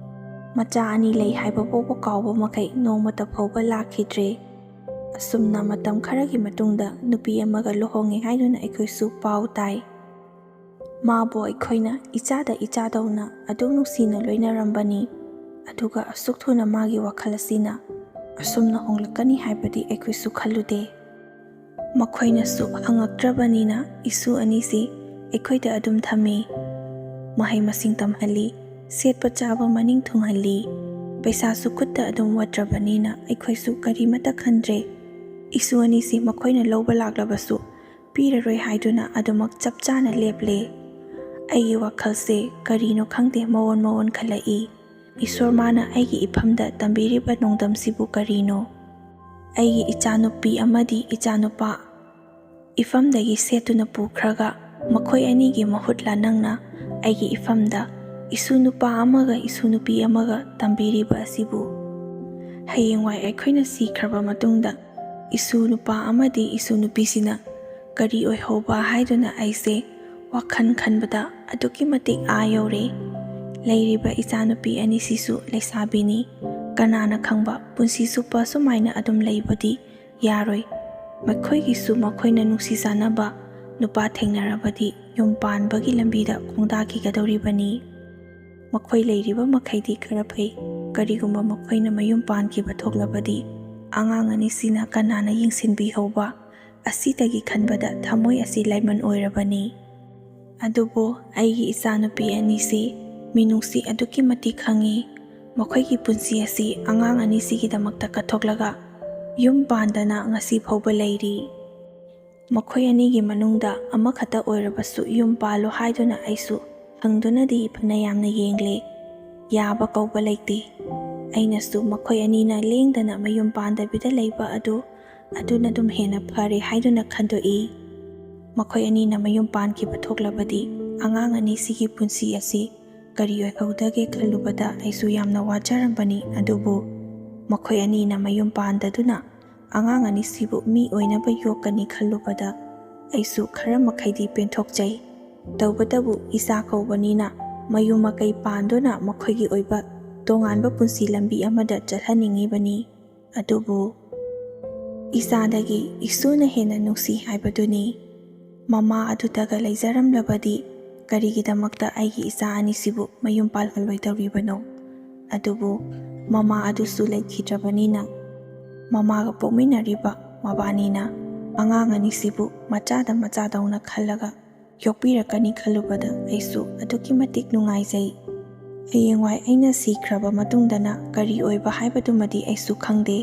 ꯃꯆꯥ ꯑꯅꯤ ꯂꯩ ꯍꯥꯏꯕ ꯐꯥꯎꯕ ꯀꯥꯎꯕ ꯃꯈꯩ ꯅꯣꯡꯃꯇ ꯐꯥꯎꯕ ꯂꯥꯛꯈꯤꯗ꯭ꯔꯦ꯫ ꯑꯁꯨꯝꯅ ꯃꯇꯝ ꯈꯔꯒꯤ ꯃꯇꯨꯡꯗ ꯅꯨꯄꯤ ꯑꯃꯒ ꯂꯨꯍꯣꯡꯉꯦ ꯍꯥꯏꯗꯨꯅ ꯑꯩꯈꯣꯏꯁꯨ ꯄꯥꯎ ꯇꯥꯏ꯫ ꯃꯥꯕꯨ ꯑꯩꯈꯣꯏꯅ ꯏꯆꯥꯗ ꯏꯆꯥꯗꯧꯅ ꯑꯗꯨꯛ ꯅꯨꯡꯁꯤꯅ ꯂꯣꯏꯅꯔꯝꯕꯅꯤ, ꯑꯗꯨꯒ ꯑꯁꯨꯛ ꯊꯨꯅ ꯃꯥꯒꯤ ꯋꯥꯈꯜ ꯑꯁꯤꯅ ꯑꯁꯨꯝꯅ ꯍꯣꯡꯂꯛꯀꯅꯤ ꯍꯥꯏꯕꯗꯤ ꯑꯩꯈꯣꯏꯁꯨ ꯈꯜꯂꯨꯗꯦ꯫ ꯃꯈꯣꯏꯅꯁꯨ ꯍꯪꯉꯛꯇ꯭ꯔꯕꯅꯤꯅ ꯏꯁꯨ ꯑꯅꯤꯁꯤ ꯑꯩꯈꯣꯏꯗ ꯑꯗꯨꯝ ꯊꯝꯃꯤ꯫ ꯃꯍꯩ ꯃꯁꯤꯡ ꯇꯝꯍꯜꯂꯤ, ꯁꯦꯠꯄ ꯆꯥꯕ ꯃꯅꯤꯡ ꯊꯨꯡꯍꯜꯂꯤ꯫ ꯄꯩꯁꯥꯁꯨ ꯈꯨꯠꯇ ꯑꯗꯨꯝ ꯋꯠꯇ꯭ꯔꯕꯅꯤꯅ ꯑꯩꯈꯣꯏꯁꯨ ꯀꯔꯤꯃꯠꯇ ꯈꯟꯗ꯭ꯔꯦ꯫ ꯏꯁꯨ ꯑꯅꯤꯁꯤ ꯃꯈꯣꯏꯅ ꯂꯧꯕ ꯂꯥꯛꯂꯕꯁꯨ ꯄꯤꯔꯔꯣꯏ ꯍꯥꯏꯗꯨꯅ ꯑꯗꯨꯃꯛ ꯆꯞ ꯆꯥꯅ ꯂꯦꯞꯂꯦ꯫ ꯑꯩꯒꯤ ꯋꯥꯈꯜꯁꯦ ꯀꯔꯤꯅꯣ ꯈꯪꯗꯦ ꯃꯑꯣꯟ ꯈꯜꯂꯛꯏ꯫ ꯏꯁꯣꯔ ꯃꯥꯅ ꯑꯩꯒꯤ ꯏꯐꯝꯗ ꯇꯝꯕꯤꯔꯤꯕ ꯅꯣꯡꯗꯝꯁꯤꯕꯨ ꯀꯔꯤꯅꯣ? ꯑꯩꯒꯤ ꯏꯆꯥꯅꯨꯄꯤ ꯑꯃꯗꯤ ꯏꯆꯥꯅꯨꯄꯥ ꯏꯐꯝꯗꯒꯤ ꯁꯦꯠꯇꯨꯅ ꯄꯨꯈ꯭ꯔꯒ ꯃꯈꯣꯏ ꯑꯅꯤꯒꯤ ꯃꯍꯨꯠꯂ ꯅꯪꯅ ꯑꯩꯒꯤ ꯏꯐꯝꯗ ꯏꯁꯨ ꯅꯨꯄꯥ ꯑꯃꯒ ꯏꯁꯨ ꯅꯨꯄꯤ ꯑꯃꯒ ꯇꯝꯕꯤꯔꯤꯕ ꯑꯁꯤꯕꯨ? ꯍꯌꯦꯡꯋꯥꯏ ꯑꯩꯈꯣꯏꯅ ꯁꯤꯈ꯭ꯔꯕ ꯃꯇꯨꯡꯗ ꯏꯁꯨ ꯅꯨꯄꯥ ꯑꯃꯗꯤ ꯏꯁꯨ ꯅꯨꯄꯤꯁꯤꯅ ꯀꯔꯤ ꯑꯣꯏꯍꯧꯕ ꯍꯥꯏꯗꯨꯅ ꯑꯩꯁꯦ ꯋꯥꯈꯜ ꯈꯟꯕꯗ ꯑꯗꯨꯛꯀꯤ ꯃꯇꯤꯛ ꯌꯧꯔꯦ꯫ ꯂꯩꯔꯤꯕ ꯏꯆꯥꯅꯨꯄꯤ ꯑꯅꯤꯁꯤꯁꯨ ꯂꯩꯁꯥꯕꯤꯅꯤ, ꯀꯅꯥꯅ ꯈꯪꯕ ꯄꯨꯟꯁꯤ ꯆꯨꯞꯄ ꯁꯨꯃꯥꯏꯅ ꯑꯗꯨꯝ ꯂꯩꯕꯗꯤ ꯌꯥꯔꯣꯏ꯫ ꯃꯈꯣꯏꯒꯤꯁꯨ ꯃꯈꯣꯏꯅ ꯅꯨꯡꯁꯤ ꯆꯥꯟꯅꯕ ꯅꯨꯄꯥ ꯊꯦꯡꯅꯔꯕꯗꯤ ꯌꯨꯝ ꯄꯥꯟꯕꯒꯤ ꯂꯝꯕꯤꯗ ꯈꯣꯡꯗꯥꯈꯤꯒꯗꯧꯔꯤꯕꯅꯤ꯫ ꯃꯈꯣꯏ ꯂꯩꯔꯤꯕ ꯃꯈꯩꯗꯤ ꯈꯔ ꯐꯩ, ꯀꯔꯤꯒꯨꯝꯕ ꯃꯈꯣꯏꯅ ꯃꯌꯨꯝ ꯄꯥꯟꯈꯤꯕ ꯊꯣꯛꯂꯕꯗꯤ ꯑꯉꯥꯡ ꯑꯅꯤꯁꯤꯅ ꯀꯅꯥꯅ ꯌꯦꯡꯁꯤꯟꯕꯤꯍꯧꯕ? ꯑꯁꯤꯗꯒꯤ ꯈꯟꯕꯗ ꯊꯃꯣꯏ ꯑꯁꯤ ꯂꯥꯏꯃꯟ ꯑꯣꯏꯔꯕꯅꯤ꯫ ꯑꯗꯨꯕꯨ ꯑꯩꯒꯤ ꯏꯆꯥꯅꯨꯄꯤ ꯑꯅꯤꯁꯤ ꯃꯤꯅꯨꯡꯁꯤ ꯑꯗꯨꯛꯀꯤ ꯃꯇꯤꯛ ꯈꯪꯉꯤ꯫ ꯃꯈꯣꯏꯒꯤ ꯄꯨꯟꯁꯤ ꯑꯁꯤ ꯑꯉꯥꯡ ꯑꯅꯤꯁꯤꯒꯤꯗꯃꯛꯇ ꯀꯠꯊꯣꯛꯂꯒ ꯌꯨꯝ ꯄꯥꯟꯗꯅ ꯉꯁꯤ ꯐꯥꯎꯕ ꯂꯩꯔꯤ꯫ ꯃꯈꯣꯏ ꯑꯅꯤꯒꯤ ꯃꯅꯨꯡꯗ ꯑꯃꯈꯛꯇ ꯑꯣꯏꯔꯕꯁꯨ ꯌꯨꯝ ꯄꯥꯜꯂꯣ ꯍꯥꯏꯗꯨꯅ ꯑꯩꯁꯨ ꯍꯪꯗꯨꯅꯗꯤ ꯐꯅ ꯌꯥꯝꯅ ꯌꯦꯡꯂꯦ, ꯌꯥꯕ ꯀꯧꯕ ꯂꯩꯇꯦ꯫ ꯑꯩꯅꯁꯨ ꯃꯈꯣꯏ ꯑꯅꯤꯅ ꯂꯦꯡꯗꯅ ꯃꯌꯨꯝ ꯄꯥꯟꯗꯕꯤꯗ ꯂꯩꯕ ꯑꯗꯨꯅ ꯑꯗꯨꯝ ꯍꯦꯟꯅ ꯐꯔꯦ ꯍꯥꯏꯗꯨꯅ ꯈꯟꯗꯣꯛꯏ꯫ ꯃꯈꯣꯏ ꯑꯅꯤꯅ ꯃꯌꯨꯝ ꯄꯥꯟꯈꯤꯕ ꯊꯣꯛꯂꯕꯗꯤ ꯑꯉꯥꯡ ꯑꯅꯤꯁꯤꯒꯤ ꯄꯨꯟꯁꯤ ꯑꯁꯤ ꯀꯔꯤ ꯑꯣꯏꯍꯧꯗꯒꯦ ꯈꯜꯂꯨꯕꯗ ꯑꯩꯁꯨ ꯌꯥꯝꯅ ꯋꯥꯖꯔꯝꯕꯅꯤ꯫ ꯑꯗꯨꯕꯨ ꯃꯈꯣꯏ ꯑꯅꯤꯅ ꯃꯌꯨꯝ ꯄꯥꯟꯗꯗꯨꯅ ꯑꯉꯥꯡ ꯑꯅꯤꯁꯤꯕꯨ ꯃꯤ ꯑꯣꯏꯅꯕ ꯌꯣꯛꯀꯅꯤ ꯈꯜꯂꯨꯕꯗ ꯑꯩꯁꯨ ꯈꯔ ꯃꯈꯩꯗꯤ ꯄꯦꯟꯊꯣꯛꯆꯩ꯫ ꯇꯧꯕꯇꯕꯨ ꯏꯆꯥ ꯀꯧꯕꯅꯤꯅ ꯃꯌꯨꯝ ꯃꯀꯩ ꯄꯥꯟꯗꯨꯅ ꯃꯈꯣꯏꯒꯤ ꯑꯣꯏꯕ ꯇꯣꯉꯥꯟꯕ ꯄꯨꯟꯁꯤ ꯂꯝꯕꯤ ꯑꯃꯗ ꯆꯠꯍꯟꯅꯤꯡꯉꯤꯕꯅꯤ꯫ ꯑꯗꯨꯕꯨ ꯏꯆꯥꯗꯒꯤ ꯏꯁꯨꯅ ꯍꯦꯟꯅ ꯅꯨꯡꯁꯤ ꯍꯥꯏꯕꯗꯨꯅꯤ꯫ ꯃꯃꯥ ꯑꯗꯨꯗꯒ ꯂꯩꯖꯔꯝꯂꯕꯗꯤ ꯀꯔꯤꯒꯤꯗꯃꯛꯇ ꯑꯩꯒꯤ ꯏꯆꯥ ꯑꯅꯤꯁꯤꯕꯨ ꯃꯌꯨꯝ ꯄꯥꯜꯍꯜꯂꯣꯏꯗꯧꯔꯤꯕꯅꯣ? ꯑꯗꯨꯕꯨ ꯃꯃꯥ ꯑꯗꯨꯁꯨ ꯂꯩꯈꯤꯗ꯭ꯔꯕꯅꯤꯅ ꯃꯃꯥꯒ ꯄꯣꯛꯃꯤꯟꯅꯔꯤꯕ ꯃꯕꯥꯅꯤꯅ ꯑꯉꯥꯡ ꯑꯅꯤꯁꯤꯕꯨ ꯃꯆꯥꯗꯧꯅ ꯈꯜꯂꯒ ꯌꯣꯛꯄꯤꯔꯛꯀꯅꯤ ꯈꯜꯂꯨꯕꯗ ꯑꯩꯁꯨ ꯑꯗꯨꯛꯀꯤ ꯃꯇꯤꯛ ꯅꯨꯡꯉꯥꯏꯖꯩ꯫ ꯍꯌꯦꯡꯋꯥꯏ ꯑꯩꯅ ꯁꯤꯈ꯭ꯔꯕ ꯃꯇꯨꯡꯗꯅ ꯀꯔꯤ ꯑꯣꯏꯕ ꯍꯥꯏꯕꯗꯨꯃꯗꯤ ꯑꯩꯁꯨ ꯈꯪꯗꯦ꯫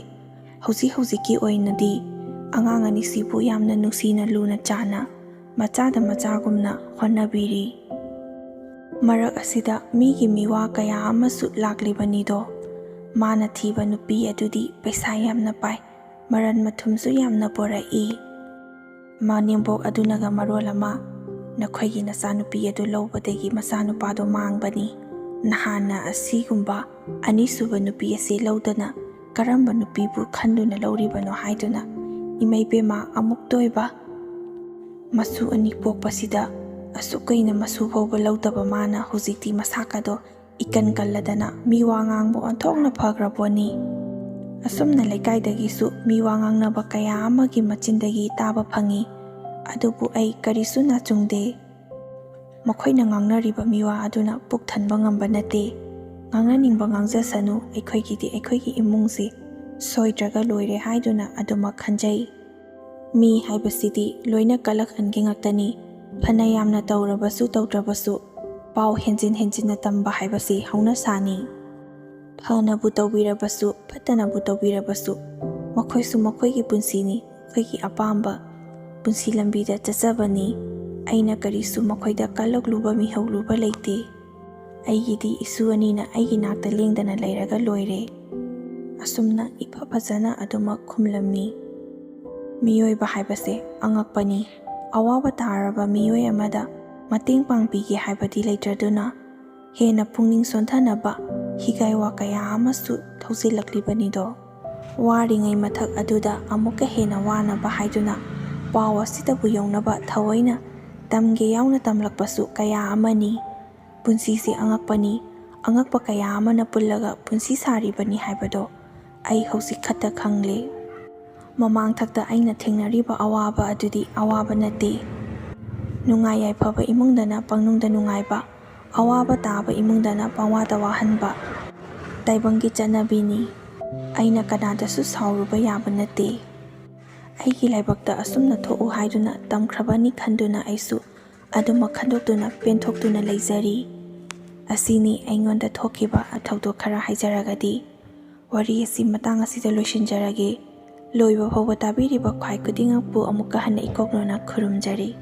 ꯍꯧꯖꯤꯛꯀꯤ ꯑꯣꯏꯅꯗꯤ ꯑꯉꯥꯡ ꯑꯅꯤꯁꯤꯕꯨ ꯌꯥꯝꯅ ꯅꯨꯡꯁꯤꯅ ꯂꯨꯅ ꯆꯥꯟꯅ ꯃꯆꯥꯒꯨꯝꯅ ꯍꯣꯠꯅꯕꯤꯔꯤ꯫ ꯃꯔꯛ ꯑꯁꯤꯗ ꯃꯤꯒꯤ ꯃꯤꯋꯥ ꯀꯌꯥ ꯑꯃꯁꯨ ꯂꯥꯛꯂꯤꯕꯅꯤꯗꯣ꯫ ꯃꯥꯅ ꯊꯤꯕ ꯅꯨꯄꯤ ꯑꯗꯨꯗꯤ ꯄꯩꯁꯥ ꯌꯥꯝꯅ ꯄꯥꯏ, ꯃꯔꯟ ꯃꯊꯨꯝꯁꯨ ꯌꯥꯝꯅ ꯄꯣꯔꯛꯏ꯫ ꯃꯅꯦꯝꯕꯣꯛ ꯑꯗꯨꯅꯒ ꯃꯔꯣꯜ ꯑꯃ ꯅꯈꯣꯏꯒꯤ ꯅꯆꯥꯅꯨꯄꯤ ꯑꯗꯨ ꯂꯧꯕꯗꯒꯤ ꯃꯆꯥꯅꯨꯄꯥꯗꯣ ꯃꯥꯡꯕꯅꯤ, ꯅꯍꯥꯟꯅ ꯑꯁꯤꯒꯨꯝꯕ ꯑꯅꯤꯁꯨꯕ ꯅꯨꯄꯤ ꯑꯁꯤ ꯂꯧꯗꯅ ꯀꯔꯝꯕ ꯅꯨꯄꯤꯕꯨ ꯈꯟꯗꯨꯅ ꯂꯧꯔꯤꯕꯅꯣ ꯍꯥꯏꯗꯨꯅ ꯏꯃꯩꯕꯦꯝꯃ ꯑꯃꯨꯛꯇꯣꯏꯕ ꯃꯁꯨ ꯑꯅꯤ ꯄꯣꯛꯄꯁꯤꯗ ꯑꯁꯨꯛ ꯀꯨꯏꯅ ꯃꯁꯨ ꯐꯥꯎꯕ ꯂꯧꯗꯕ ꯃꯥꯅ ꯍꯧꯖꯤꯛꯇꯤ ꯃꯁꯥꯀꯗꯣ ꯏꯀꯟ ꯀꯜꯂꯗꯅ ꯃꯤꯋꯥ ꯉꯥꯡꯕ ꯑꯣꯟꯊꯣꯛꯅ ꯐꯈ꯭ꯔꯄꯣꯠꯅꯤ꯫ ꯑꯁꯨꯝꯅ ꯂꯩꯀꯥꯏꯗꯒꯤꯁꯨ ꯃꯤꯋꯥ ꯉꯥꯡꯅꯕ ꯀꯌꯥ ꯑꯃꯒꯤ ꯃꯆꯤꯟꯗꯒꯤ ꯇꯥꯕ ꯐꯪꯏ꯫ ꯑꯗꯨꯕꯨ ꯑꯩ ꯀꯔꯤꯁꯨ ꯅꯥꯆꯨꯡꯗꯦ꯫ ꯃꯈꯣꯏꯅ ꯉꯥꯡꯅꯔꯤꯕ ꯃꯤꯋꯥ ꯑꯗꯨꯅ ꯄꯨꯛ ꯊꯟꯕ ꯉꯝꯕ ꯅꯠꯇꯦ꯫ ꯉꯥꯡꯅꯅꯤꯡꯕ ꯉꯥꯡꯖꯁꯅꯨ, ꯑꯩꯈꯣꯏꯒꯤꯗꯤ ꯑꯩꯈꯣꯏꯒꯤ ꯏꯃꯨꯡꯁꯦ ꯁꯣꯏꯗ꯭ꯔꯒ ꯂꯣꯏꯔꯦ ꯍꯥꯏꯗꯨꯅ ꯑꯗꯨꯃꯛ ꯈꯟꯖꯩ꯫ ꯃꯤ ꯍꯥꯏꯕꯁꯤꯗꯤ ꯂꯣꯏꯅ ꯀꯜꯂꯛꯍꯟꯒꯦ ꯉꯥꯛꯇꯅꯤ꯫ ꯐꯅ ꯌꯥꯝꯅ ꯇꯧꯔꯕꯁꯨ ꯇꯧꯗ꯭ꯔꯕꯁꯨ ꯄꯥꯎ ꯍꯦꯟꯖꯤꯟꯅ ꯇꯝꯕ ꯍꯥꯏꯕꯁꯤ ꯍꯧꯅꯁꯥꯅꯤ꯫ ꯐꯅꯕꯨ ꯇꯧꯕꯤꯔꯕꯁꯨ ꯐꯠꯇꯅꯕꯨ ꯇꯧꯕꯤꯔꯕꯁꯨ ꯃꯈꯣꯏꯁꯨ ꯃꯈꯣꯏꯒꯤ ꯄꯨꯟꯁꯤꯅꯤ, ꯑꯩꯈꯣꯏꯒꯤ ꯑꯄꯥꯝꯕ ꯄꯨꯟꯁꯤ ꯂꯝꯕꯤꯗ ꯆꯠꯆꯕꯅꯤ꯫ ꯑꯩꯅ ꯀꯔꯤꯁꯨ ꯃꯈꯣꯏꯗ ꯀꯜꯂꯛꯂꯨꯕ ꯃꯤꯍꯧꯂꯨꯕ ꯂꯩꯇꯦ꯫ ꯑꯩꯒꯤꯗꯤ ꯏꯁꯨ ꯑꯅꯤꯅ ꯑꯩꯒꯤ ꯅꯥꯛꯇ ꯂꯦꯡꯗꯅ ꯂꯩꯔꯒ ꯂꯣꯏꯔꯦ꯫ ꯑꯁꯨꯝꯅ ꯏꯐ ꯐꯖꯅ ꯑꯗꯨꯃꯛ ꯈꯨꯝꯂꯝꯃꯤ꯫ ꯃꯤꯑꯣꯏꯕ ꯍꯥꯏꯕꯁꯦ ꯑꯉꯛꯄꯅꯤ꯫ ꯑꯋꯥꯕ ꯇꯥꯔꯕ ꯃꯤꯑꯣꯏ ꯑꯃꯗ ꯃꯇꯦꯡ ꯄꯥꯡꯕꯤꯒꯦ ꯍꯥꯏꯕꯗꯤ ꯂꯩꯇ꯭ꯔꯗꯨꯅ ꯍꯦꯟꯅ ꯄꯨꯛꯅꯤꯡ ꯁꯣꯟꯊꯅꯕ ꯍꯤꯒꯥꯏꯋꯥ ꯀꯌꯥ ꯑꯃꯁꯨ ꯊꯧꯖꯤꯜꯂꯛꯂꯤꯕꯅꯤꯗꯣ꯫ ꯋꯥꯔꯤꯉꯩ ꯃꯊꯛ ꯑꯗꯨꯗ ꯑꯃꯨꯛꯀ ꯍꯦꯟꯅ ꯋꯥꯅꯕ ꯍꯥꯏꯗꯨꯅ ꯄꯥꯎ ꯑꯁꯤꯗꯕꯨ ꯌꯧꯅꯕ ꯊꯑꯣꯏꯅ ꯇꯝꯒꯦ ꯌꯥꯎꯅ ꯇꯝꯂꯛꯄꯁꯨ ꯀꯌꯥ ꯑꯃꯅꯤ꯫ ꯄꯨꯟꯁꯤꯁꯦ ꯑꯉꯛꯄꯅꯤ꯫ ꯑꯉꯛꯄ ꯀꯌꯥ ꯑꯃꯅ ꯄꯨꯜꯂꯒ ꯄꯨꯟꯁꯤ ꯁꯥꯔꯤꯕꯅꯤ ꯍꯥꯏꯕꯗꯣ ꯑꯩ ꯍꯧꯖꯤꯛ ꯈꯛꯇ ꯈꯪꯂꯦ꯫ ꯃꯃꯥꯡꯊꯛꯇ ꯑꯩꯅ ꯊꯦꯡꯅꯔꯤꯕ ꯑꯋꯥꯕ ꯑꯗꯨꯗꯤ ꯑꯋꯥꯕ ꯅꯠꯇꯦ꯫ ꯅꯨꯡꯉꯥꯏ ꯌꯥꯏꯐꯕ ꯏꯃꯨꯡꯗꯅ ꯄꯪꯅꯨꯡꯗ ꯅꯨꯡꯉꯥꯏꯕ, ꯑꯋꯥꯕ ꯇꯥꯕ ꯏꯃꯨꯡꯗꯅ ꯄꯪꯋꯥꯗ ꯋꯥꯍꯟꯕ ꯇꯥꯏꯕꯪꯒꯤ ꯆꯠꯅꯕꯤꯅꯤ꯫ ꯑꯩꯅ ꯀꯅꯥꯗꯁꯨ ꯁꯥꯎꯔꯨꯕ ꯌꯥꯕ ꯅꯠꯇꯦ꯫ ꯑꯩꯒꯤ ꯂꯥꯏꯕꯛꯇ ꯑꯁꯨꯝꯅ ꯊꯣꯛꯎ ꯍꯥꯏꯗꯨꯅ ꯇꯝꯈ꯭ꯔꯕꯅꯤ ꯈꯟꯗꯨꯅ ꯑꯩꯁꯨ ꯑꯗꯨꯃꯛ ꯈꯟꯗꯣꯛꯇꯨꯅ ꯄꯦꯟꯊꯣꯛꯇꯨꯅ ꯂꯩꯖꯔꯤ꯫ ꯑꯁꯤꯅꯤ ꯑꯩꯉꯣꯟꯗ ꯊꯣꯛꯈꯤꯕ ꯊꯧꯗꯣꯛ ꯈꯔ ꯍꯥꯏꯖꯔꯒꯗꯤ ꯋꯥꯔꯤ ꯑꯁꯤ ꯃꯇꯥꯡ ꯑꯁꯤꯗ ꯂꯣꯏꯁꯤꯟꯖꯔꯒꯦ꯫ ꯂꯣꯏꯕ ꯐꯥꯎꯕ ꯇꯥꯕꯤꯔꯤꯕ ꯈ꯭ꯋꯥꯏ ꯈꯨꯗꯤꯡꯃꯛꯄꯨ ꯑꯃꯨꯛꯀ ꯍꯟꯅ ꯏꯀꯣꯛꯅꯅ ꯈꯨꯔꯨꯝꯖꯔꯤ꯫